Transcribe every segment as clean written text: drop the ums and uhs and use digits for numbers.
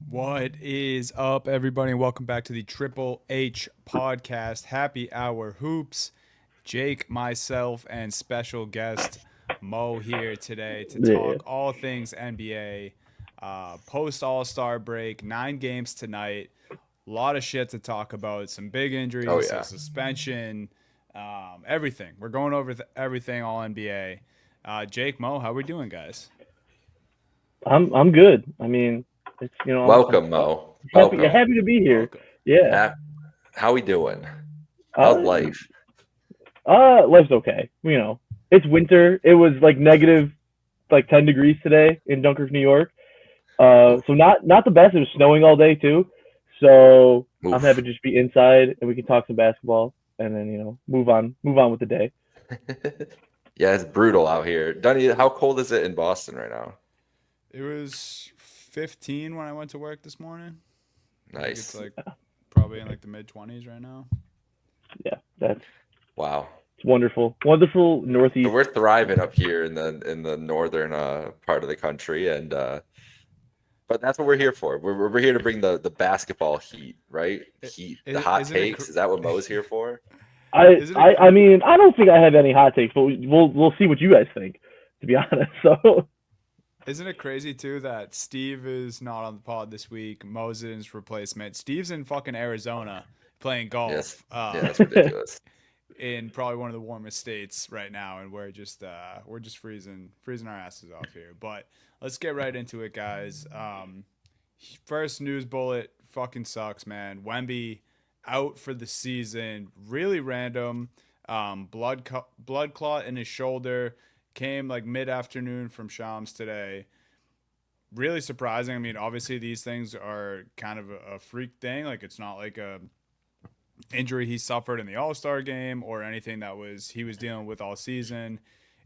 What is up, everybody? Welcome back to the Triple H podcast. Happy Hour Hoops. Jake, myself, and special guest Mo here today to Yeah. talk all things NBA. Post All Star break, 9 games tonight. A lot of shit to talk about. Some big Oh injuries, a yeah. suspension, everything. We're going over everything all NBA. Jake, Mo, how we doing, guys? I'm good. I mean, it's Welcome, I'm Mo. Welcome. happy to be here. Welcome. Yeah. Ha- How we doing? How's Uh, life? Life's okay. It's winter. It was like negative, like 10 degrees today in Dunkirk, New York. So not the best. It was snowing all day too. So I'm happy Oof. to just be inside and we can talk some basketball and then move on with the day. Yeah, it's brutal out here. Dunny, how cold is it in Boston right now? It was 15 when I went to work this morning. I think it's Nice. like probably in like the mid 20s right now. Yeah, that's Wow. it's wonderful. Wonderful So northeast. we're thriving up here in the northern part of the country, and but that's what we're here for. We're here to bring the basketball heat, right? Heat, the hot Isn't it? takes. Is that what Mo's here for? Isn't it? I mean, I don't think I have any hot takes, but we'll see what you guys think, to be honest. So Isn't it crazy too that Steve is not on the pod this week? Moses' replacement. Steve's in fucking Arizona playing Yes. golf. Yeah, that's ridiculous. In probably one of the warmest states right now, and we're just freezing our asses off here. But let's get right into it, guys. First news bullet fucking sucks, man. Wemby out for the season. Really random. Blood clot in his shoulder. Came like mid afternoon from Shams today. Really surprising. I mean, obviously these things are kind of a freak thing. Like it's not like a injury he suffered in the All Star game or anything that was he was dealing with all season.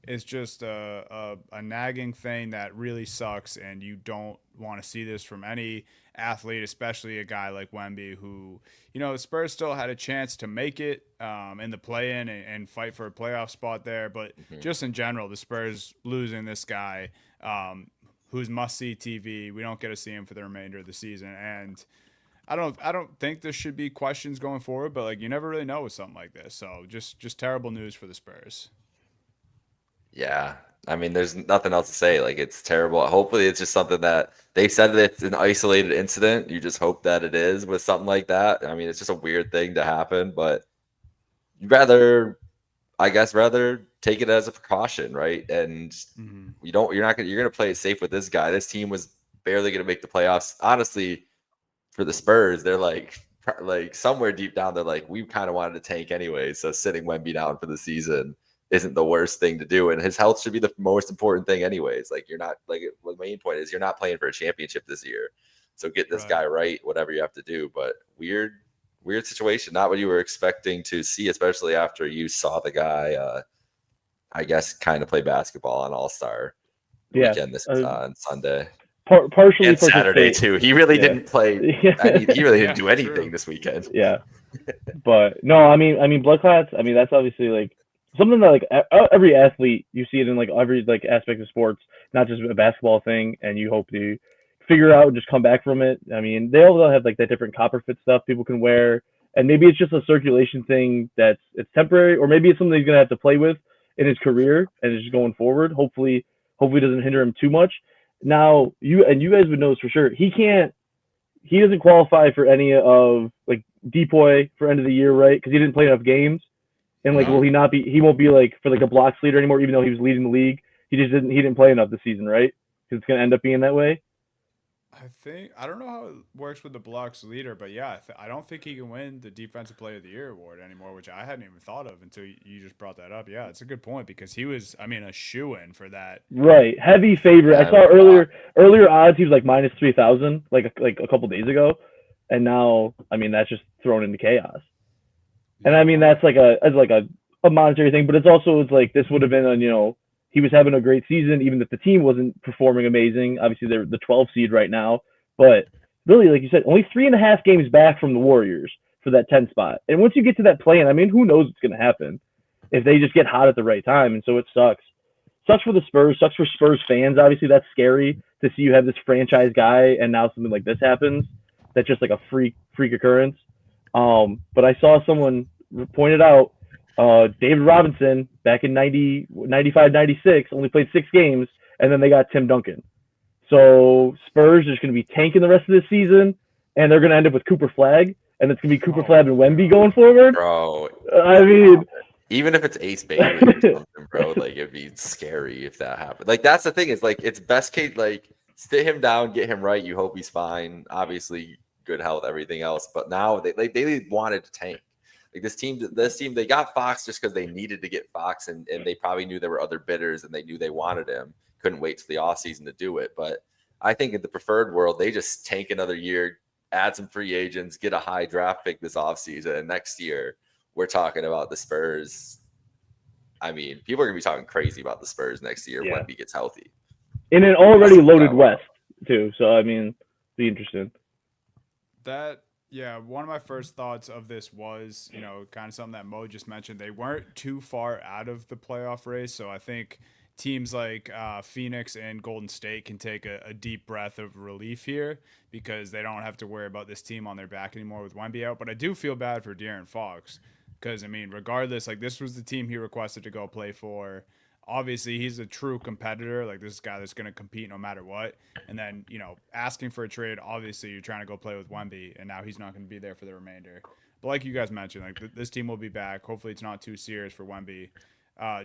It's just a nagging thing that really sucks, and you don't want to see this from any athlete, especially a guy like Wemby, who, the Spurs still had a chance to make it in the play in and fight for a playoff spot there. But Mhm. just in general, the Spurs losing this guy who's must see TV, we don't get to see him for the remainder of the season. And I don't think there should be questions going forward, but like you never really know with something like this. So just terrible news for the Spurs. Yeah. I mean, there's nothing else to say. Like, it's terrible. Hopefully, it's just something that they said that it's an isolated incident. You just hope that it is with something like that. I mean, it's just a weird thing to happen, but you'd rather, I guess, rather take it as a precaution, right? And Mm-hmm. you're gonna play it safe with this guy. This team was barely gonna make the playoffs. Honestly, for the Spurs, they're like somewhere deep down, they're like, we kind of wanted to tank anyway. So sitting Wemby down for the season isn't the worst thing to do. And his health should be the most important thing anyways. Like you're not like the main point is you're not playing for a championship this year. So get this Right. guy right, whatever you have to do. But weird situation. Not what you were expecting to see, especially after you saw the guy I guess kind of play basketball on All-Star yeah, weekend this uh, on Sunday. partially And Saturday participate. too. He really Yeah, didn't play he really didn't do anything True. this weekend. yeah. But no, I mean, blood clots. I mean, that's obviously like something that like every athlete you see it in like every like aspect of sports, not just a basketball thing. And you hope to figure out and just come back from it. I mean, they all have like that different copper fit stuff people can wear, and maybe it's just a circulation thing that's it's temporary, or maybe it's something he's gonna have to play with in his career and it's just going forward. Hopefully, it doesn't hinder him too much. Now, you guys would know this for sure. He doesn't qualify for any of like depoy for end of the year, right? Because he didn't play enough games. And like, will No. he not be? He won't be like for like a blocks leader anymore, even though he was leading the league. He just didn't. He didn't play enough this season, right? Because it's gonna end up being that way. I don't know how it works with the blocks leader, but yeah, I don't think he can win the Defensive Player of the Year award anymore, which I hadn't even thought of until you just brought that up. Yeah, it's a good point because he was, I mean, a shoe in for that. Right, heavy favorite. I Yeah, saw earlier odds. He was like minus 3,000, like a couple days ago, and now I mean that's just thrown into chaos. And I Yeah, mean well, that's like a monetary thing, but it's like this would have been he was having a great season even if the team wasn't performing amazing. Obviously they're the 12 seed right now, but really like you said, only 3.5 games back from the Warriors for that 10 spot. And once you get to that play-in, I mean who knows what's going to happen if they just get hot at the right time, and so it sucks. sucks for the Spurs, sucks for Spurs fans. Obviously, that's scary to see you have this franchise guy, and now something like this happens. That's just like a freak occurrence. But I saw someone pointed out David Robinson back in 95, 96 only played 6 games, and then they got Tim Duncan. So Spurs are just going to be tanking the rest of this season, and they're going to end up with Cooper Flag, and it's going to be Cooper Flag and Wemby going forward. Bro, I mean, even if it's Ace Bailey or something, bro, like it'd be scary if that happened. Like that's the thing is like it's best case like sit him down, get him right. You hope he's fine. Obviously, good health, everything else. But now they wanted to tank. Like this team, they got Fox just because they needed to get Fox, and they probably knew there were other bidders, and they knew they wanted him. Couldn't wait till the offseason to do it. But I think in the preferred world, they just tank another year, add some free agents, get a high draft pick this offseason, and next year we're talking about the Spurs. I mean, people are gonna be talking crazy about the Spurs next year when he gets healthy. In an already loaded West too. So I mean, be interesting. One of my first thoughts of this was, kind of something that Mo just mentioned. They weren't too far out of the playoff race, so I think teams like Phoenix and Golden State can take a deep breath of relief here because they don't have to worry about this team on their back anymore with Wemby out. But I do feel bad for De'Aaron Fox because, I mean, regardless, like this was the team he requested to go play for. Obviously, he's a true competitor. Like this guy that's going to compete no matter what. And then, asking for a trade, obviously you're trying to go play with Wemby, and now he's not going to be there for the remainder. But like you guys mentioned, like this team will be back. Hopefully it's not too serious for Wemby.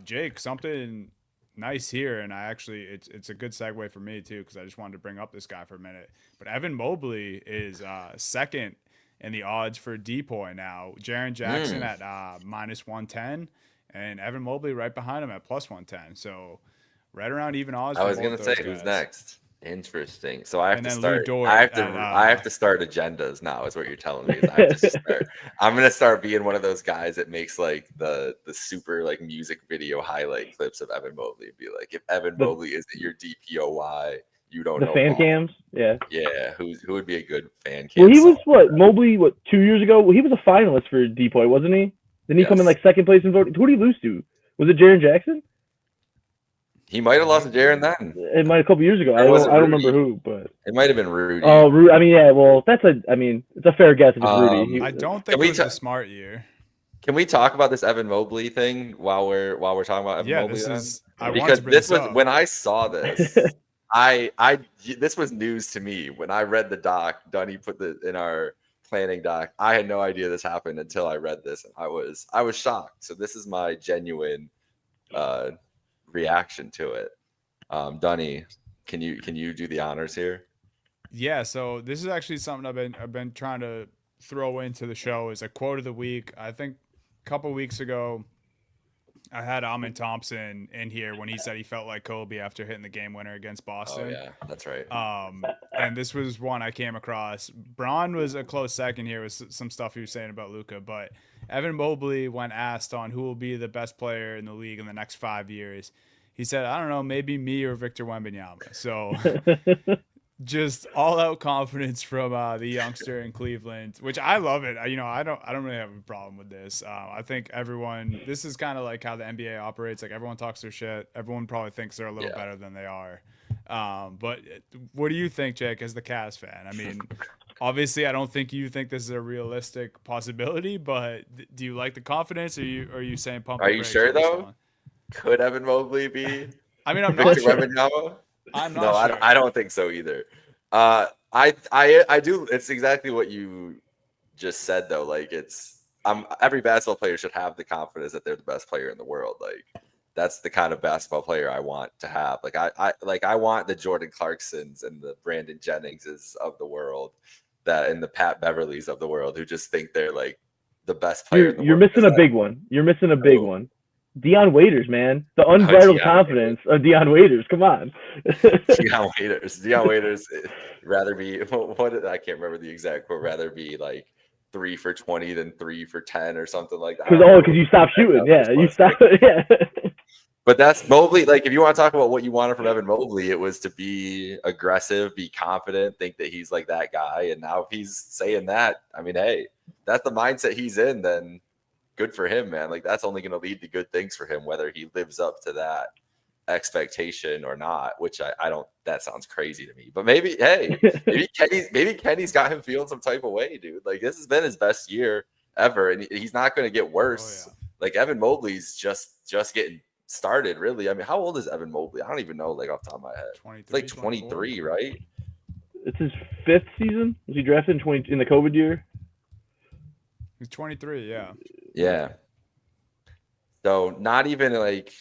Jake, something nice here, and it's a good segue for me too because I just wanted to bring up this guy for a minute. But Evan Mobley is second in the odds for Depoy now. Jaren Jackson at -110, and Evan Mobley right behind him at +110. So right around even odds. I was gonna say who's next. Interesting. So I have to start. I have to start agendas now. Is what you're telling me. Is I have to start. I'm gonna start being one of those guys that makes like the super like music video highlight clips of Evan Mobley. Be like, if Evan Mobley isn't your DPOY, you don't know. The fan cams, yeah. Yeah, who would be a good fan cam? Well, he was Mobley 2 years ago? Well, he was a finalist for Depoy, wasn't he? Didn't he come in like second place in voting? Who did he lose to? Was it Jaren Jackson? He might have lost to Jaren then. It might a couple years ago. I don't remember who, but it might have been Rudy. Oh, Rudy. I mean, yeah. Well, it's a fair guess if it's Rudy. I don't think it was a smart year. Can we talk about this Evan Mobley thing while we're talking about Evan Mobley? Because this was when I saw this. This was news to me when I read the doc. Dunny put in our planning doc. I had no idea this happened until I read this, and I was shocked. So this is my genuine reaction to it. Dunny, can you do the honors here? Yeah, so this is actually something I've been trying to throw into the show as a quote of the week. I think a couple weeks ago I had Amin Thompson in here when he said he felt like Kobe after hitting the game winner against Boston. Oh yeah, that's right. And this was one I came across. Braun was a close second here with some stuff he was saying about Luka, but Evan Mobley, when asked on who will be the best player in the league in the next 5 years, he said, I don't know, maybe me or Victor Wembanyama. So just all out confidence from the youngster in Cleveland, which I love it. I don't really have a problem with this. I think this is kind of like how the NBA operates. Like everyone talks their shit. Everyone probably thinks they're a little better than they are. But what do you think, Jake, as the Cavs fan? I mean, obviously I don't think you think this is a realistic possibility, but do you like the confidence, or are you saying pump? Are you sure though? Could Evan Mobley be? I mean, I'm not sure. Wembanyama? I'm not sure. I don't think so either. I do. It's exactly what you just said though. Like every basketball player should have the confidence that they're the best player in the world. Like that's the kind of basketball player I want to have. Like I want the Jordan Clarksons and the Brandon Jenningses of the world, and the Pat Beverleys of the world who just think they're like the best player in the world. You're missing a big one. You're missing a big one. Dion Waiters, man. The unbridled confidence of Dion Waiters. Come on. Dion Waiters rather be I can't remember the exact quote, rather be like 3 for 20 than 3 for 10 or something like that. Because you stopped shooting. Yeah, you stopped. Yeah. But that's Mobley. Like if you want to talk about what you wanted from Evan Mobley, it was to be aggressive, be confident, think that he's like that guy. And now if he's saying that, I mean, hey, that's the mindset he's in, then good for him, man. Like that's only going to lead to good things for him, whether he lives up to that expectation or not, which I don't. That sounds crazy to me. But maybe, hey, maybe Kenny's got him feeling some type of way, dude. Like this has been his best year ever, and he's not going to get worse. Oh, yeah. Like Evan Mobley's just getting started, really. I mean, how old is Evan Mobley? I don't even know, like off the top of my head. 23, It's like 23, right? It's his 5th season. Was he drafted in the COVID year? He's 23, yeah. Yeah. So not even like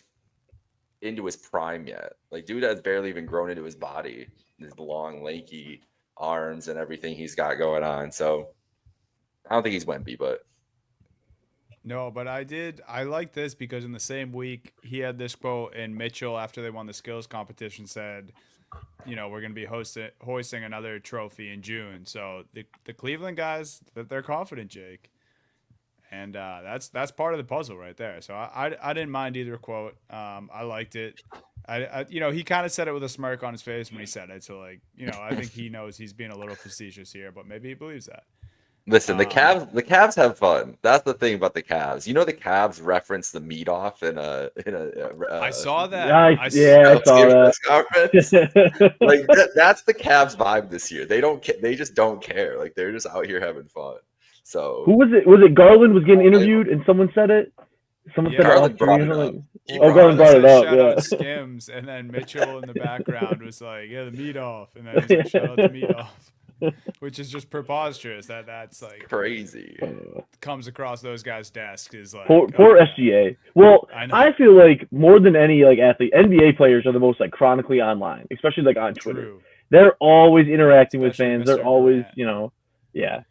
into his prime yet. Like dude has barely even grown into his body, his long, lanky arms and everything he's got going on. So I don't think he's Wemby, but No, but I like this because in the same week he had this quote, and Mitchell, after they won the skills competition, said, you know, we're going to be hoisting another trophy in June. So the Cleveland guys, that they're confident, Jake. And that's part of the puzzle right there. So I didn't mind either quote. I liked it. I you know, he kind of said it with a smirk on his face when he said it. So like, you know, I think he knows he's being a little facetious here, but maybe he believes that. listen, the Cavs have fun. That's the thing about the Cavs. You know, the Cavs reference the meat off in a I saw that. I saw that. Like that's the Cavs vibe this year. They just don't care. Like they're just out here having fun. So who was it? Was it Garland was getting interviewed and someone said it? Someone said Garland it brought it up. Garland brought it up. Shout Yeah. out Skims, and then Mitchell in the background was like, "Yeah, the meat off," and then he's like, "Shout out the meat off," which is just preposterous. That's like crazy. Comes across those guys' desks is like poor SGA. Well, I feel like more than any like athlete, NBA players are the most like chronically online, especially like on Twitter. True. They're always interacting Especially with fans. Mr. They're always, Durant. you know, yeah.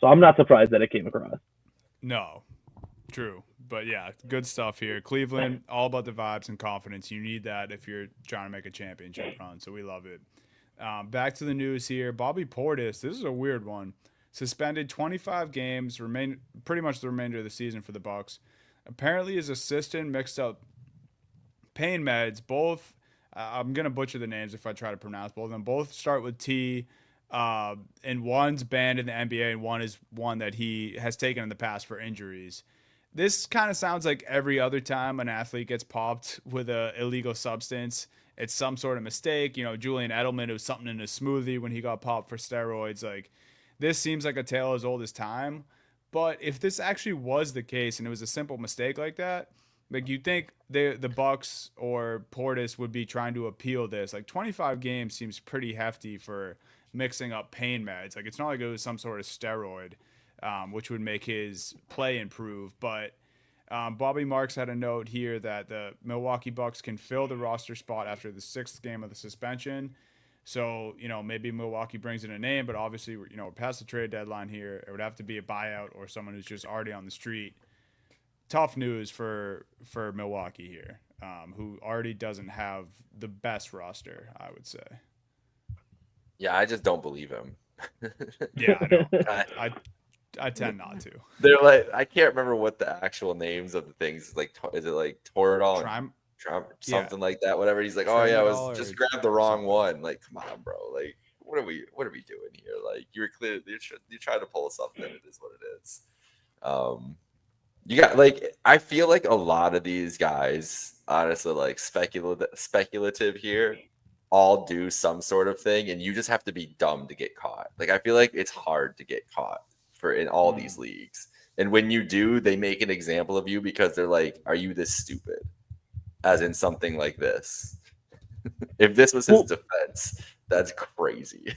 So I'm not surprised that it came across. No, true. But yeah, good stuff here. Cleveland, all about the vibes and confidence. You need that if you're trying to make a championship run. So we love it. Back to the news here. Bobby Portis, this is a weird one. Suspended 25 games, pretty much the remainder of the season for the Bucks. Apparently his assistant mixed up pain meds. Both, I'm going to butcher the names if I try to pronounce both of them. Both start with T. And one's banned in the NBA, and one is one that he has taken in the past for injuries. This kind of sounds like every other time an athlete gets popped with an illegal substance, it's some sort of mistake. You know, Julian Edelman, it was something in his smoothie when he got popped for steroids. Like, this seems like a tale as old as time. But if this actually was the case and it was a simple mistake like that, like you'd think the Bucks or Portis would be trying to appeal this. Like 25 games seems pretty hefty for mixing up pain meds. Like it's not like it was some sort of steroid, which would make his play improve. But Bobby Marks had a note here that the Milwaukee Bucks can fill the roster spot after the 6th game of the suspension. So, you know, maybe Milwaukee brings in a name, but obviously, you know, we're past the trade deadline here. It would have to be a buyout or someone who's just already on the street. Tough news for Milwaukee here, who already doesn't have the best roster, I would say. Yeah, I just don't believe him. Yeah, I know. I tend not to. They're like, I can't remember what the actual names of the things. Like, is it like Toradol? Something like that. Whatever. He's like, oh yeah, I was just grabbed the wrong one. Like, come on, bro. Like, what are we doing here? Like, you're clear. You're trying to pull something. It is what it is. You got like, I feel like a lot of these guys, honestly, like speculative here, all do some sort of thing, and you just have to be dumb to get caught. Like, I feel like it's hard to get caught in all these leagues, and when you do, they make an example of you because they're like, "Are you this stupid?" As in something like this. If this was his defense, that's crazy.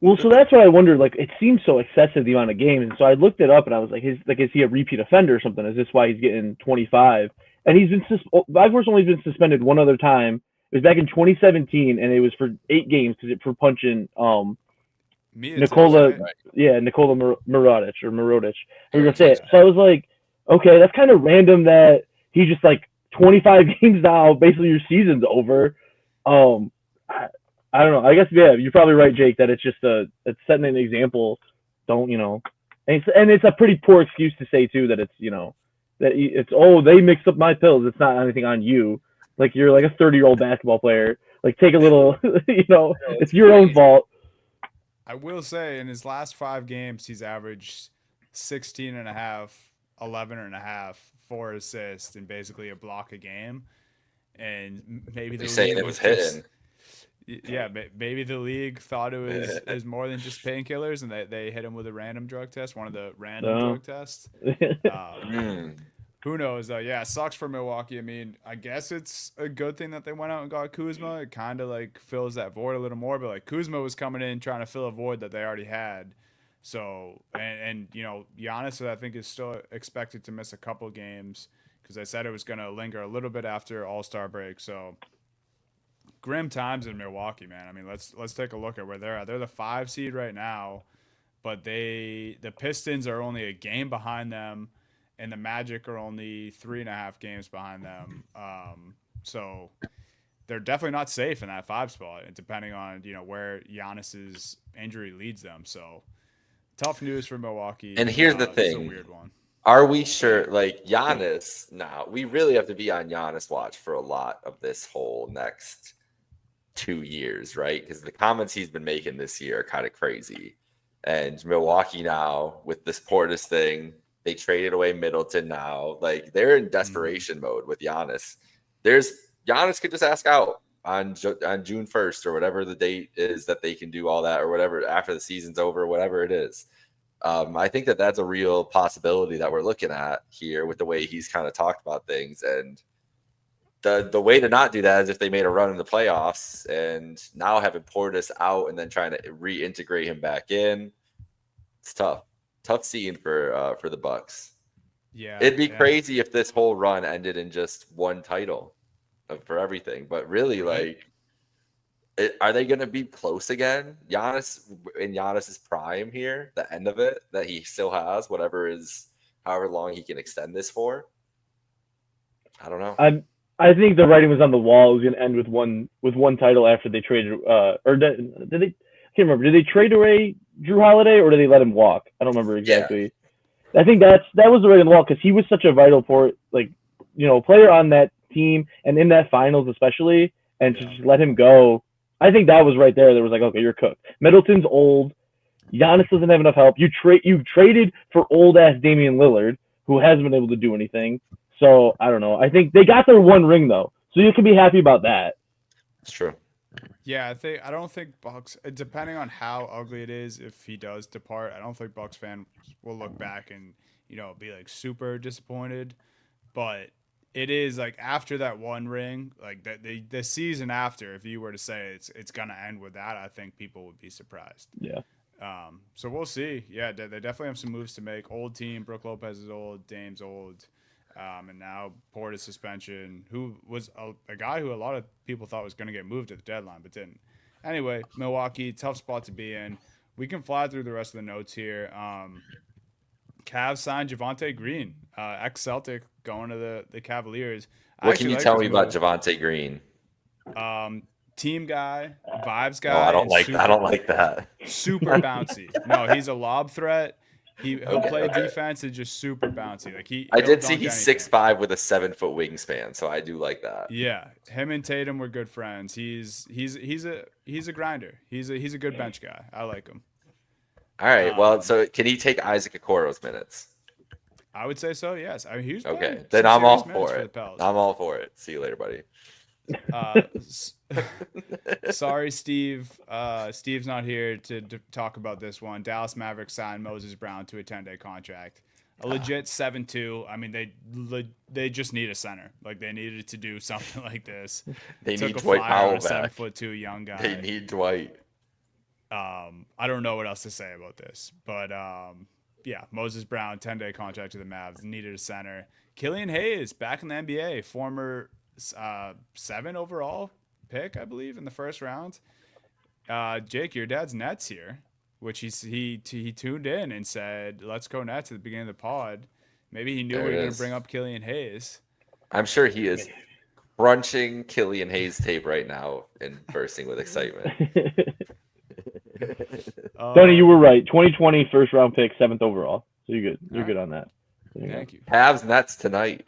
Well, so that's what I wondered. Like, it seems so excessive the amount of games, and so I looked it up, and I was like, is he a repeat offender or something? Is this why he's getting 25? And he's been Vigor's only been suspended one other time. It was back in 2017, and it was for 8 games for punching Nikola Mirotic. I was gonna say it. So I was like, okay, that's kind of random that he's just like 25 games now. Basically, your season's over. I don't know. I guess you're probably right, Jake. That it's just it's setting an example. Don't and it's a pretty poor excuse to say too that it's that it's they mixed up my pills. It's not anything on you. Like you're like a 30-year-old basketball player. Like take a little, it's your own fault. I will say in his last 5 games, he's averaged 16.5, 11.5, 4 assists, and basically a block a game. and maybe the You're saying league it was just hitting. yeah, maybe the league thought it was more than just painkillers, and they hit him with a random drug test, one of the random drug tests. Mm. Who knows though? Yeah, it sucks for Milwaukee. I mean, I guess it's a good thing that they went out and got Kuzma. It kind of like fills that void a little more. But like Kuzma was coming in trying to fill a void that they already had. So and you know Giannis I think is still expected to miss a couple games because I said it was going to linger a little bit after All-Star break. So grim times in Milwaukee, man. I mean, let's take a look at where they're at. They're the 5 seed right now, but the Pistons are only a game behind them, and the Magic are only 3.5 games behind them. So they're definitely not safe in that 5 spot, depending on where Giannis's injury leads them. So tough news for Milwaukee. And here's the It's a thing. weird one. Are we sure? Like Giannis, now we really have to be on Giannis watch for a lot of this whole next 2 years, right? Because the comments he's been making this year are kind of crazy. And Milwaukee now with this Portis thing, they traded away Middleton now. Like they're in desperation mode with Giannis. Giannis could just ask out on June 1st or whatever the date is that they can do all that or whatever after the season's over, whatever it is. I think that's a real possibility that we're looking at here with the way he's kind of talked about things. And the way to not do that is if they made a run in the playoffs and now having Portis out and then trying to reintegrate him back in. It's tough scene for the Bucks. Yeah, it'd be crazy if this whole run ended in just one title for everything. But really, are they going to be close again? Giannis in Giannis's prime here, the end of it that he still has, however long he can extend this for. I don't know. I think the writing was on the wall. It was going to end with one title after they traded. Or did they? I can't remember. Did they trade away Drew Holiday or did they let him walk? I don't remember exactly. Yeah. I think that was the writing on the wall because he was such a vital player on that team and in that finals especially, and to just let him go. I think that was right there. There was like, okay, you're cooked. Middleton's old. Giannis doesn't have enough help. You traded for old ass Damian Lillard, who hasn't been able to do anything. So I don't know. I think they got their one ring though, so you can be happy about that. It's true. Yeah, I don't think Bucks. Depending on how ugly it is, if he does depart, I don't think Bucks fans will look back and be like super disappointed. But it is like after that one ring, like the season after, if you were to say it's gonna end with that, I think people would be surprised. Yeah. So we'll see. Yeah, they definitely have some moves to make. Old team, Brook Lopez is old, Dame's old, and now Portis suspension, who was a guy who a lot of people thought was going to get moved at the deadline, but didn't. Anyway, Milwaukee, tough spot to be in. We can fly through the rest of the notes here. Cavs signed Javonte Green, ex-Celtic, going to the Cavaliers. What can you tell me about Javonte Green? Team guy, vibes guy. No, I don't like that. Super bouncy. No, he's a lob threat. He'll play defense and just super bouncy. Like I did see he's 6'5" with a 7-foot wingspan, so I do like that. Yeah, him and Tatum were good friends. He's a grinder. He's a good bench guy. I like him. All right. Well, so can he take Isaac Okoro's minutes? I would say so. Yes. I mean, he's okay. Then I'm all for it. I'm all for it. See you later, buddy. Sorry, Steve. Steve's not here to talk about this one. Dallas Mavericks signed Moses Brown to a 10-day contract. A legit 7-2. I mean, they just need a center. Like they needed to do something like this. They need Dwight Powell back. 7'2" young guy. They need Dwight. I don't know what else to say about this, but yeah, Moses Brown 10-day contract to the Mavs. Needed a center. Killian Hayes back in the NBA, former 7 overall pick, I believe, in the first round. Jake, your dad's Nets here, which he tuned in and said, "Let's go Nets" at the beginning of the pod. Maybe he knew we were going to bring up Killian Hayes. I'm sure he is crunching Killian Hayes tape right now and bursting with excitement. Dunny, you were right. 2020 first round pick, 7th overall. So you're good. You're good on that. Thank you. Cavs Nets tonight.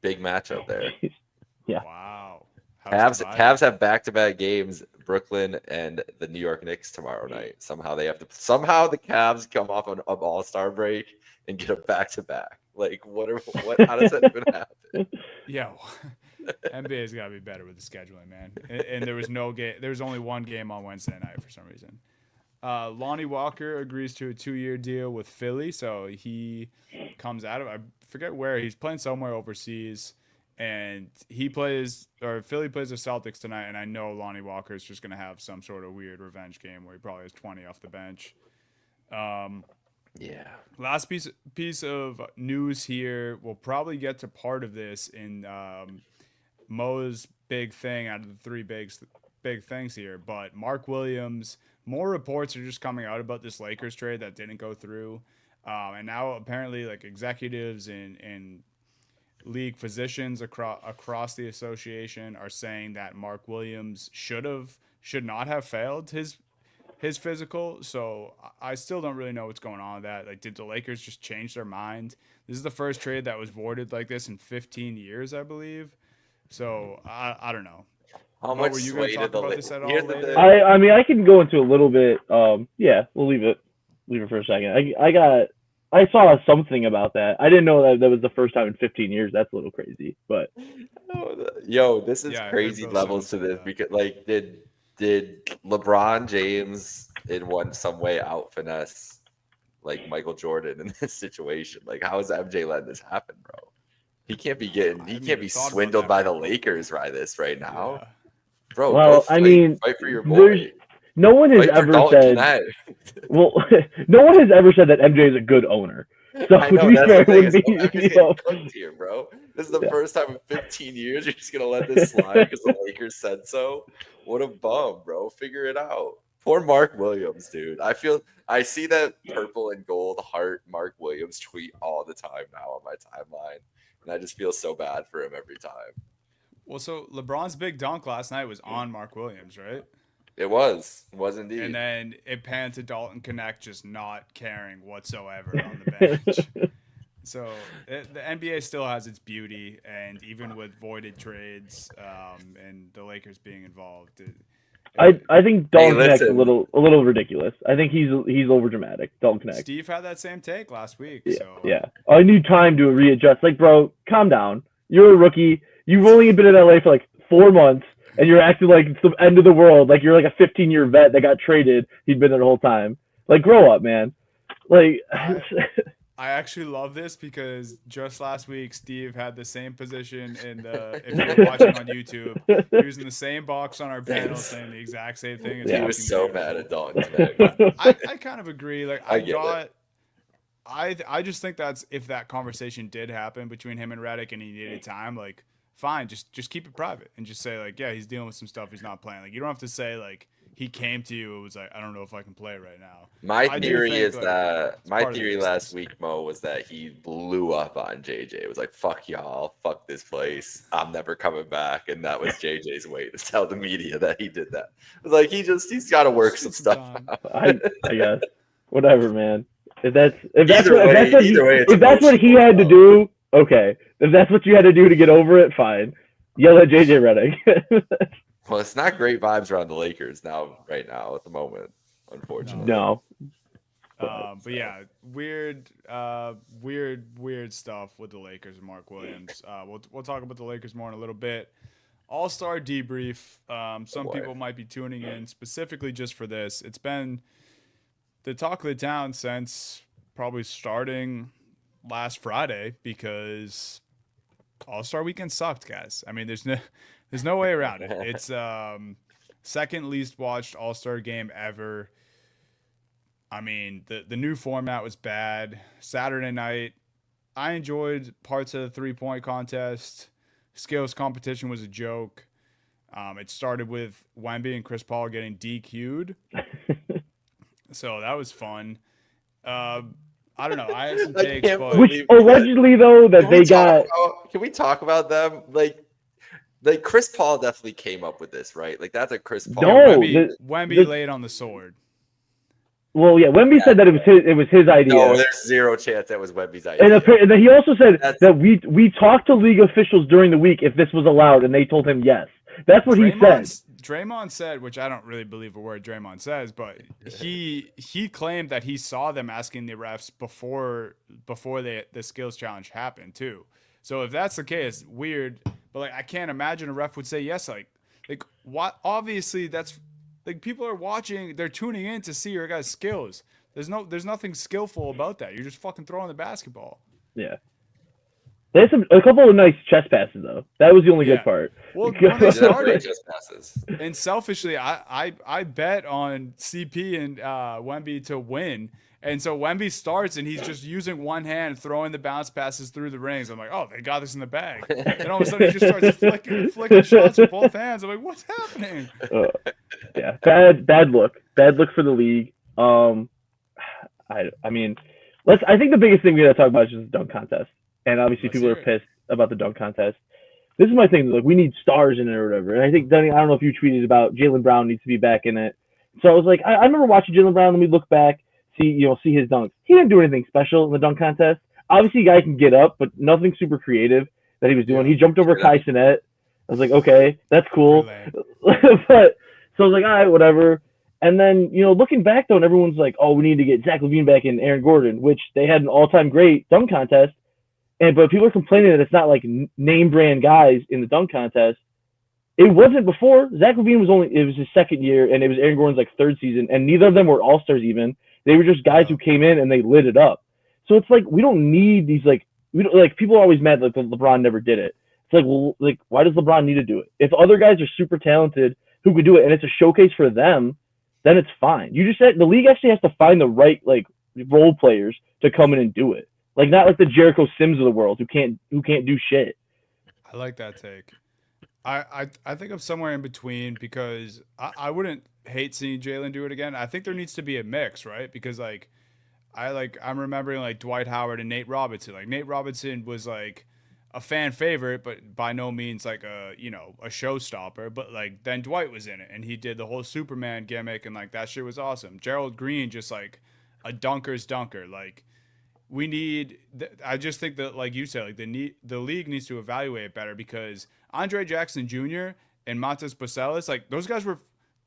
Big matchup there. Yeah. Wow. Cavs have back-to-back games, Brooklyn and the New York Knicks tomorrow night. Somehow the Cavs come off an All-Star break and get a back-to-back. Like how does that even happen? Yeah. NBA's got to be better with the scheduling, man. And there was no game. There was only one game on Wednesday night for some reason. Lonnie Walker agrees to a 2-year deal with Philly, so he comes out of, I forget where, he's playing somewhere overseas, and Philly plays the Celtics tonight, and I know Lonnie Walker is just going to have some sort of weird revenge game where he probably has 20 off the bench. Yeah. Last piece of news here. We'll probably get to part of this in Mo's big thing out of the three big things here, but Mark Williams. More reports are just coming out about this Lakers trade that didn't go through, and now apparently like executives and league physicians across the association are saying that Mark Williams should not have failed his physical. So I still don't really know what's going on with that. Like, did the Lakers just change their mind? This is the first trade that was voided like this in 15 years, I believe. So I don't know. How What much were you going to sway talk did the about this at all here's the later? thing. I mean, I can go into a little bit. Yeah, we'll leave it for a second. I saw something about that. I didn't know that was the first time in 15 years. That's a little crazy, but Yo, this is Yeah, I heard crazy Bill levels to Simmons say this that. because like did LeBron James in some way out finesse like Michael Jordan in this situation? Like, how is MJ letting this happen, bro? He can't be I can't haven't be even thought about swindled that by for the a Lakers by this right now. Yeah. Bro, well, go fight, I mean, fight for your there's boy. no one has Fight for ever Dalton said. Knecht. Well, no one has ever said that MJ is a good owner. So I to know be that's fair, the it thing. would I'm be just getting cooked here, bro. This is the Yeah. first time in 15 years you're just gonna let this slide because the Lakers said so. What a bum, bro. Figure it out. Poor Mark Williams, dude. I see that purple and gold heart Mark Williams tweet all the time now on my timeline, and I just feel so bad for him every time. Well, so LeBron's big dunk last night was on Mark Williams, right? It was indeed. And then it panned to Dalton Knecht just not caring whatsoever on the bench. So the NBA still has its beauty, and even with voided trades and the Lakers being involved, I think Dalton Knecht's listen. a little ridiculous. I think he's over dramatic. Dalton Knecht. Steve had that same take last week. Yeah, So yeah. I need time to readjust. Like, bro, calm down. You're a rookie. You've only been in LA for like 4 months, and you're acting like it's the end of the world. Like you're like a 15-year vet that got traded. He'd been there the whole time. Like, grow up, man. Like, I actually love this because just last week Steve had the same position in the. If you're watching on YouTube, he was in the same box on our panel saying the exact same thing. It's He Yeah. was fucking so beautiful. mad at Dalton Knecht. I kind of agree. Like I get it. I just think that's if that conversation did happen between him and Redick and he needed time, like fine, just keep it private and just say like, yeah, he's dealing with some stuff, he's not playing. Like you don't have to say like he came to you, it was like I don't know if I can play right now. My I do theory think, is like, that it's my part of the theory business. last week, Mo, was that he blew up on JJ. It was like, fuck y'all, fuck this place. I'm never coming back. And that was JJ's way to tell the media that he did that. It was like he's gotta work some stuff time. out. I guess whatever, man. If that's Either way, it's what he had to do, okay. If that's what you had to do to get over it, fine. Yell at JJ Redick. Well, it's not great vibes around the Lakers right now at the moment, unfortunately. No. But yeah, weird stuff with the Lakers and Mark Williams. We'll talk about the Lakers more in a little bit. All-Star debrief. Some boy. people might be tuning in specifically just for this. It's been the talk of the town since probably starting last Friday because All-Star Weekend sucked, guys. I mean, there's no way around it. It's second least watched All-Star game ever. I mean, the new format was bad. Saturday night, I enjoyed parts of the three-point contest. Skills competition was a joke. It started with Wemby and Chris Paul getting DQ'd. So that was fun. I don't know. I have some I takes, can't but Which allegedly though that they got. Can we talk about them? Like Chris Paul definitely came up with this, right? Like that's a Chris Paul. No, Wemby laid on the sword. Well, yeah, Wemby said that it was his idea. No, there's zero chance that was Wemby's idea. And then he also said that we talked to league officials during the week if this was allowed, and they told him yes. That's what he said. Draymond said, which I don't really believe a word Draymond says, but he claimed that he saw them asking the refs before the skills challenge happened too. So if that's the case, weird. But but like I can't imagine a ref would say yes. Like what? Obviously, that's like people are watching. They're tuning in to see your guy's skills. There's nothing skillful about that. You're just fucking throwing the basketball. Yeah. They had a couple of nice chest passes though. That was the only good part. Well, when they started, just passes. And selfishly, I bet on CP and Wemby to win. And so Wemby starts and he's just using one hand, throwing the bounce passes through the rings. I'm like, oh, they got this in the bag. And all of a sudden he just starts flicking shots with both hands. I'm like, what's happening? Yeah, bad look for the league. I mean, I think the biggest thing we got to talk about is just the dunk contest. And obviously people are pissed about the dunk contest. This is my thing. Like, we need stars in it or whatever. And I think, Dunny, I don't know if you tweeted about Jaylen Brown needs to be back in it. So I was like, I remember watching Jaylen Brown and we look back, see his dunks. He didn't do anything special in the dunk contest. Obviously, a guy can get up, but nothing super creative that he was doing. He jumped over Kai Cenat. I was like, okay, that's cool. But so I was like, all right, whatever. And then, looking back though, and everyone's like, oh, we need to get Zach LaVine back and Aaron Gordon, which they had an all-time great dunk contest. But people are complaining that it's not like name brand guys in the dunk contest. It wasn't before. Zach LaVine it was his second year, and it was Aaron Gordon's like third season, and neither of them were all-stars even. They were just guys who came in and they lit it up. So it's like, we don't need these people are always mad that LeBron never did it. It's like, well, like, why does LeBron need to do it? If other guys are super talented who could do it and it's a showcase for them, then it's fine. You just said the league actually has to find the right role players to come in and do it. Like, not like the Jericho Sims of the world who can't do shit. I like that take. I think I'm somewhere in between because I wouldn't hate seeing Jaylen do it again. I think there needs to be a mix, right? Because I'm remembering Dwight Howard and Nate Robinson. Like, Nate Robinson was like a fan favorite, but by no means like a showstopper. But like then Dwight was in it and he did the whole Superman gimmick and like that shit was awesome. Gerald Green just like a dunker's dunker. Like, we need. I just think that, like you said, like the league needs to evaluate it better because Andre Jackson Jr. and Montes Baselis, like those guys were,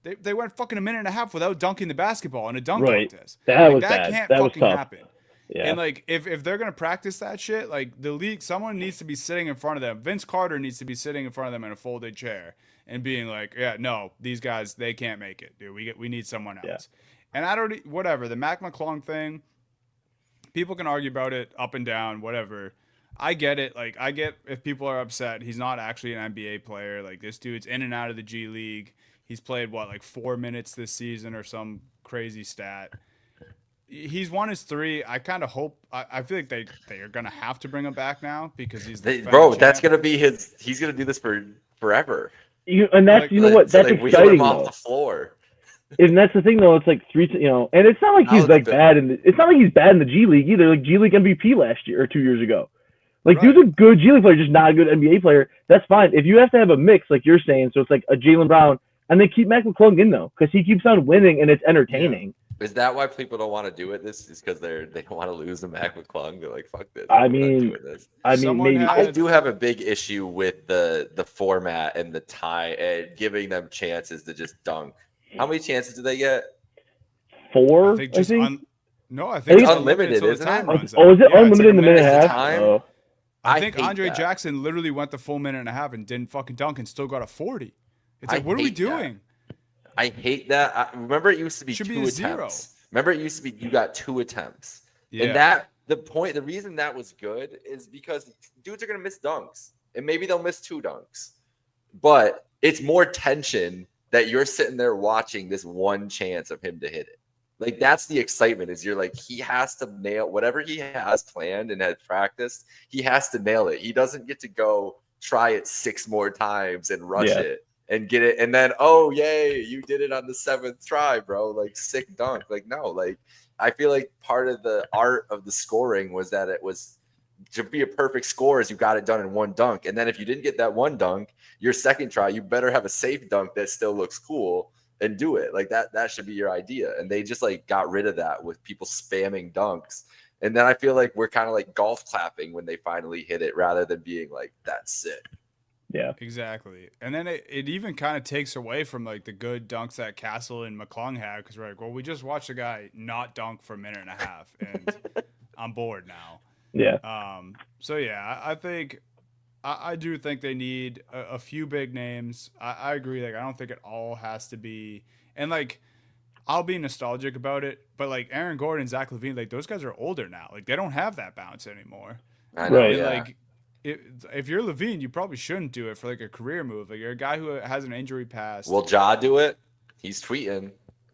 they went fucking a minute and a half without dunking the basketball in a dunk contest. That was that bad. Can't that fucking was tough. happen. Yeah. And like if they're gonna practice that shit, like the league, someone needs to be sitting in front of them. Vince Carter needs to be sitting in front of them in a folded chair and being like, yeah, no, these guys, they can't make it, dude. We need someone else. Yeah. And whatever the Mac McClung thing. People can argue about it up and down, whatever. I get it. Like, I get if people are upset. He's not actually an NBA player. Like, this dude's in and out of the G League. He's played, 4 minutes this season or some crazy stat. He's won his 3. I kind of hope. I feel like they are going to have to bring him back now because he's the bro, that's going to be he's going to do this for forever. And that's, that's exciting, we him off the floor. And that's the thing, though. It's like and it's not like he's bad it's not like he's bad in the G League either. Like, G League MVP last year or 2 years ago. Like, dude's a good G League player, just not a good NBA player. That's fine. If you have to have a mix, like you're saying, so it's like a Jaylen Brown, and they keep Mac McClung in though, because he keeps on winning and it's entertaining. Yeah. Is that why people don't want to do it? This is because they don't want to lose to Mac McClung. They're like, fuck this. Maybe. I do have a big issue with the format and the time and giving them chances to just dunk. How many chances do they get? 4, I think. I think it's unlimited, isn't it? Is it unlimited in the minute and a half? Oh. I think Andre Jackson literally went the full minute and a half and didn't fucking dunk and still got a 40. It's like, what are we doing? I hate that. Remember, it used to be 2 attempts. Remember, it used to be you got 2 attempts. Yeah. And the reason that was good is because dudes are gonna miss dunks, and maybe they'll miss 2 dunks, but it's more tension that you're sitting there watching this one chance of him to hit it. Like, that's the excitement, is you're like, he has to nail whatever he has planned and has practiced. He has to nail it. He doesn't get to go try it 6 more times and rush it and get it. And then, oh, yay, you did it on the 7th try, bro. Like, sick dunk. Like, no, like, I feel like part of the art of the scoring was that it was to be a perfect score is you got it done in 1 dunk. And then if you didn't get that 1 dunk, your second try, you better have a safe dunk that still looks cool and do it. Like, that should be your idea. And they just got rid of that with people spamming dunks. And then I feel like we're kind of like golf clapping when they finally hit it rather than being like, that's sick. Yeah, exactly. And then it even kind of takes away from the good dunks that Castle and McClung had, because we're like, well, we just watched a guy not dunk for a minute and a half and I'm bored now. Yeah. So yeah, I think I do think they need a few big names. I agree. Like, I don't think it all has to be. And, like, I'll be nostalgic about it, but, like, Aaron Gordon, Zach LaVine, like, those guys are older now. Like, they don't have that bounce anymore. I know, Right. And, yeah. like, if you're Levine, you probably shouldn't do it for, like, a career move. Like, you're a guy who has an injury past. Will Ja do it? He's tweeting.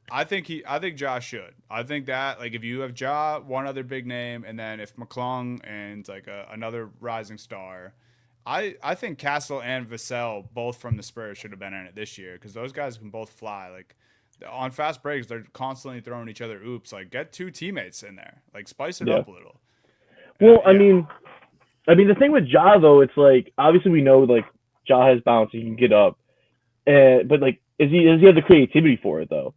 I think Josh should. I think that, like, if you have Ja, one other big name, and then if McClung and, like, another rising star, I think Castle and Vassell, both from the Spurs, should have been in it this year because those guys can both fly. Like, on fast breaks, they're constantly throwing each other oops. Like, get two teammates in there. Like, spice it up a little. Well, I Yeah. mean, the thing with Ja though, it's like obviously we know like Ja has bounce, he can get up, but like, does he have the creativity for it though?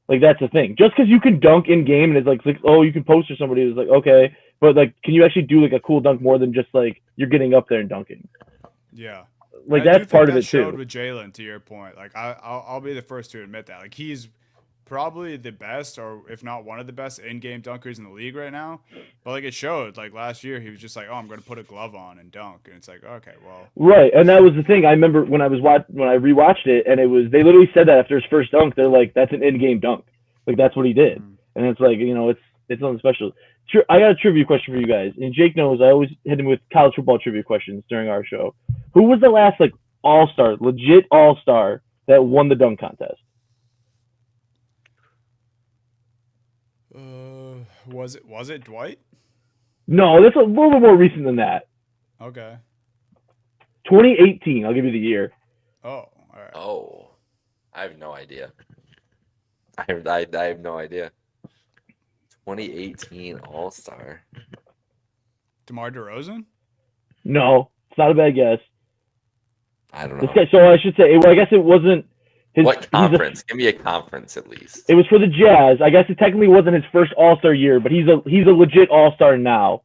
Like that's the thing. Just because you can dunk in game and it's like oh you can poster somebody, it's like okay, but like can you actually do like a cool dunk more than just like you're getting up there and dunking? Yeah. Like I do that's think part of that it showed too. with Jalen, to your point. Like, I'll be the first to admit that. Like, he's probably the best, or if not one of the best in-game dunkers in the league right now. But, like, it showed. Like, last year, he was just like, oh, I'm going to put a glove on and dunk. And it's like, okay, well. Right, and that was the thing. I remember when I rewatched it, and it was they literally said that after his first dunk, they're like, "That's an in-game dunk." Like that's what he did, and it's like it's something special. I got a trivia question for you guys, and Jake knows I always hit him with college football trivia questions during our show. Who was the last like all-star, legit all-star that won the dunk contest? Was it Dwight? No, that's a little bit more recent than that. Okay. 2018. I'll give you the year. Oh, all right. Oh, I have no idea. I have no idea. 2018 All-Star. DeMar DeRozan? No, it's not a bad guess. I don't This know. guy. So I should say. Well, I guess it wasn't. What conference? Give me a conference at least. It was for the Jazz. I guess it technically wasn't his first All-Star year, but he's a legit All-Star now.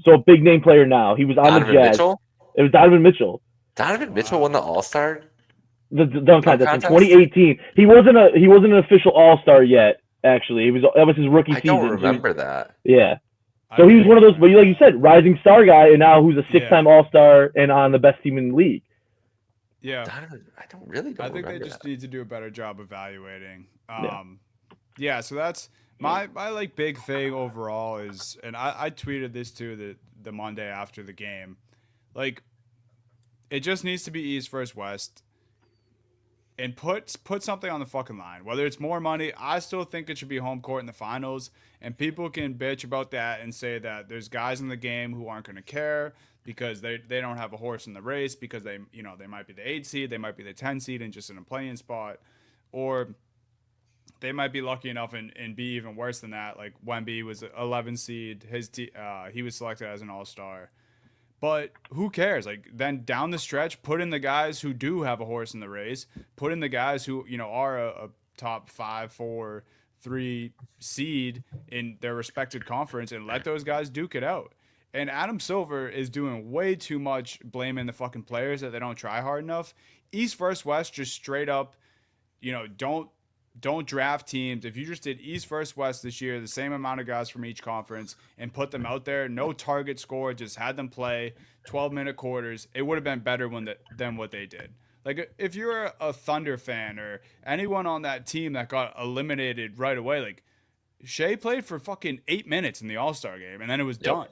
So a big name player now. He was on Donovan the Jazz. Mitchell? It was Donovan Mitchell. Donovan Mitchell won the All-Star? The dunk contest in contest? 2018. He wasn't an official All-Star yet. Actually, that was his rookie I season. don't remember that. Yeah. So he was one of those, but like you said, rising star guy, and now who's a six-time All-Star and on the best team in the league. Yeah. Donovan, I think remember they just that. need to do a better job evaluating. Yeah, so that's my like big thing overall is, and I tweeted this too the Monday after the game. Like, it just needs to be East versus West. And put something on the fucking line. Whether it's more money, I still think it should be home court in the finals. And people can bitch about that and say that there's guys in the game who aren't going to care because they don't have a horse in the race because they might be the 8 seed, they might be the 10 seed and just in a playing spot, or they might be lucky enough and be even worse than that. Like Wemby was 11 seed, he was selected as an all-star. But who cares? Like, then down the stretch, put in the guys who do have a horse in the race. Put in the guys who, are a top 5, 4, 3 seed in their respected conference and let those guys duke it out. And Adam Silver is doing way too much blaming the fucking players that they don't try hard enough. East versus West, just straight up, don't draft teams. If you just did East versus West this year, the same amount of guys from each conference and put them out there, no target score, just had them play 12-minute quarters, it would have been better than what they did. Like, if you're a Thunder fan or anyone on that team that got eliminated right away, like, Shea played for fucking 8 minutes in the All-Star game, and then it was done.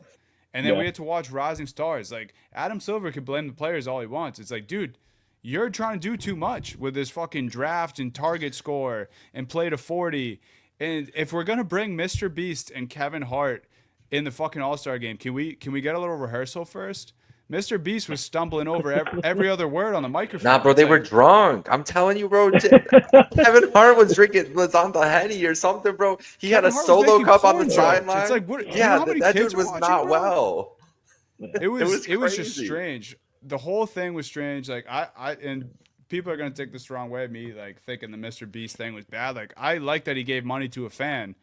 And then we had to watch Rising Stars. Like, Adam Silver could blame the players all he wants. It's like, dude, you're trying to do too much with this fucking draft and target score and play to 40. And if we're going to bring Mr. Beast and Kevin Hart in the fucking All-Star game, can we get a little rehearsal first? Mr. Beast was stumbling over every other word on the microphone. Nah, bro, they were drunk. I'm telling you, bro. Kevin Hart was on the Henny or something, bro. He had a solo cup on the sideline. It's like, what? Yeah, that dude was not well. It was just crazy. strange. The whole thing was strange. Like, and people are gonna take this the wrong way. Me like thinking the Mr. Beast thing was bad. Like, I like that he gave money to a fan,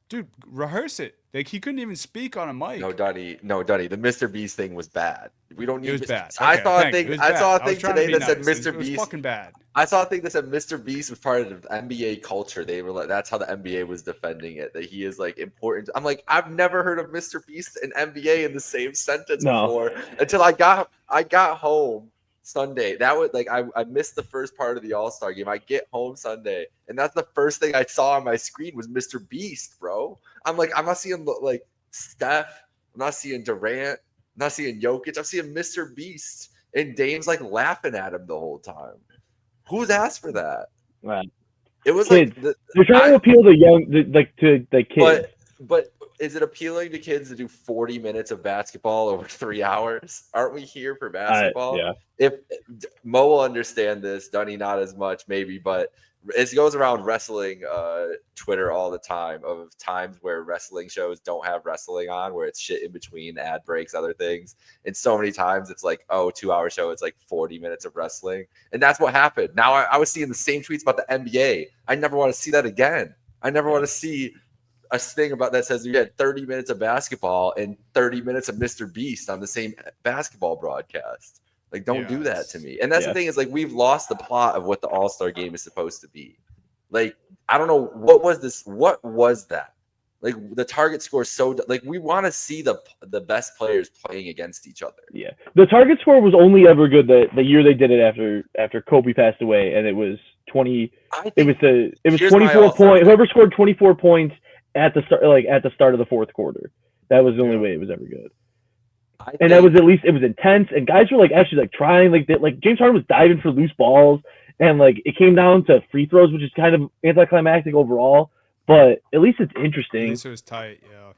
Dude, rehearse it. Like he couldn't even speak on a mic. No, Dunny. The Mr. Beast thing was bad. We don't need. It was bad. I Okay, saw a thank you. thing. It was I bad. saw a I was thing trying to today be that said nice. Mr. It was Beast. fucking bad. I saw a thing that said Mr. Beast was part of the NBA culture. They were like, that's how the NBA was defending it. That he is like important. I'm like, I've never heard of Mr. Beast and NBA in the same sentence before until I got home Sunday. That was like I missed the first part of the All-Star game. I get home Sunday, and that's the first thing I saw on my screen was Mr. Beast, bro. I'm like, I'm not seeing like Steph. I'm not seeing Durant. I'm not seeing Jokic. I'm seeing Mr. Beast. And Dame's like laughing at him the whole time. Who's asked for that? Right. It was kids. like they're trying to appeal to the kids. But is it appealing to kids to do 40 minutes of basketball over 3 hours? Aren't we here for basketball? Yeah. If Mo will understand this, Dunny not as much maybe, but it goes around wrestling Twitter all the time of times where wrestling shows don't have wrestling on, where it's shit in between ad breaks, other things. And so many times it's like, 2-hour show, it's like 40 minutes of wrestling. And that's what happened. Now I was seeing the same tweets about the NBA. I never want to see that again. I never want to see a thing about that says you had 30 minutes of basketball and 30 minutes of Mr. Beast on the same basketball broadcast. Like, don't do that to me. And that's the thing is, like, we've lost the plot of what the All-Star game is supposed to be. Like, I don't know. What was this? What was that? Like, the target score like, we want to see the best players playing against each other. Yeah. The target score was only ever good the year they did it after Kobe passed away, and it was 20. It was 24 points. Whoever scored 24 points at the start of the fourth quarter. That was the only way it was ever good. And that was at least it was intense, and guys were actually trying like James Harden was diving for loose balls, and it came down to free throws, which is kind of anticlimactic overall, but at least it's interesting. At least it was tight, yeah.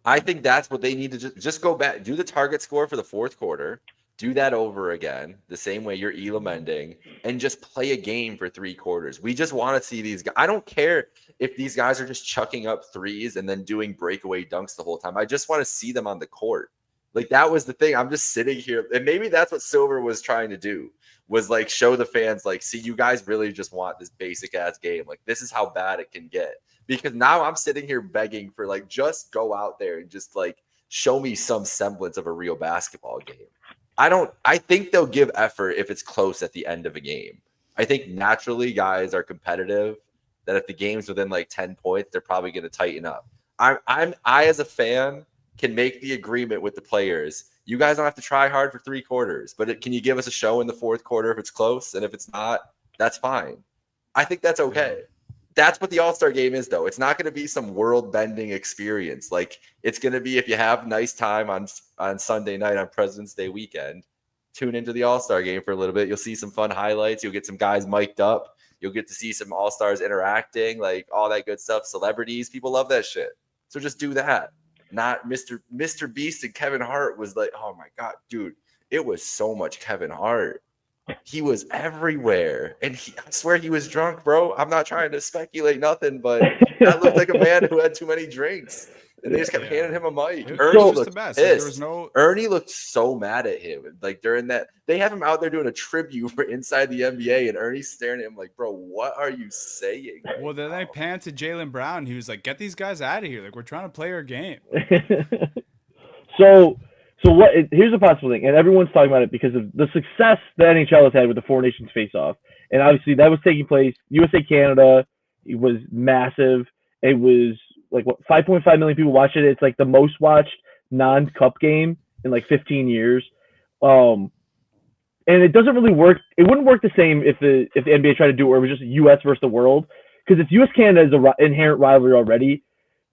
I think that's what they need to just go back, do the target score for the fourth quarter, do that over again, the same way you're Elam-ending, and just play a game for 3 quarters. We just want to see these guys. I don't care if these guys are just chucking up threes and then doing breakaway dunks the whole time. I just want to see them on the court. Like, that was the thing. I'm just sitting here, and maybe that's what Silver was trying to do, was show the fans, see, you guys really just want this basic ass game. Like, this is how bad it can get. Because now I'm sitting here begging for just go out there and just show me some semblance of a real basketball game. I think they'll give effort if it's close at the end of a game. I think naturally guys are competitive, that if the game's within 10 points, they're probably going to tighten up. I as a fan can make the agreement with the players. You guys don't have to try hard for 3 quarters, but can you give us a show in the fourth quarter if it's close? And if it's not, that's fine. I think that's okay. That's what the All-Star game is, though. It's not going to be some world-bending experience. It's going to be, if you have nice time on Sunday night on President's Day weekend, tune into the All-Star game for a little bit. You'll see some fun highlights. You'll get some guys mic'd up. You'll get to see some All-Stars interacting, all that good stuff. Celebrities, people love that shit. So just do that. Not Mr. Beast and Kevin Hart was oh my God, dude, it was so much Kevin Hart. He was everywhere. And I swear he was drunk, bro. I'm not trying to speculate nothing, but that looked like a man who had too many drinks. And they just kept handing him a mic. Ernie looked pissed. Ernie looked so mad at him. During that, they have him out there doing a tribute for Inside the NBA, and Ernie's staring at him bro, what are you saying? Well, then they panned to Jaylen Brown. He was like, get these guys out of here. We're trying to play our game. So what? Here's a possible thing, and everyone's talking about it because of the success the NHL has had with the Four Nations face-off, and obviously that was taking place. USA Canada, it was massive. It was 5.5 million people watched it. It's the most watched non-cup game in 15 years. And it doesn't really work. It wouldn't work the same if the NBA tried to do it where it was just U.S. versus the world, because it's U.S. Canada is an inherent rivalry already.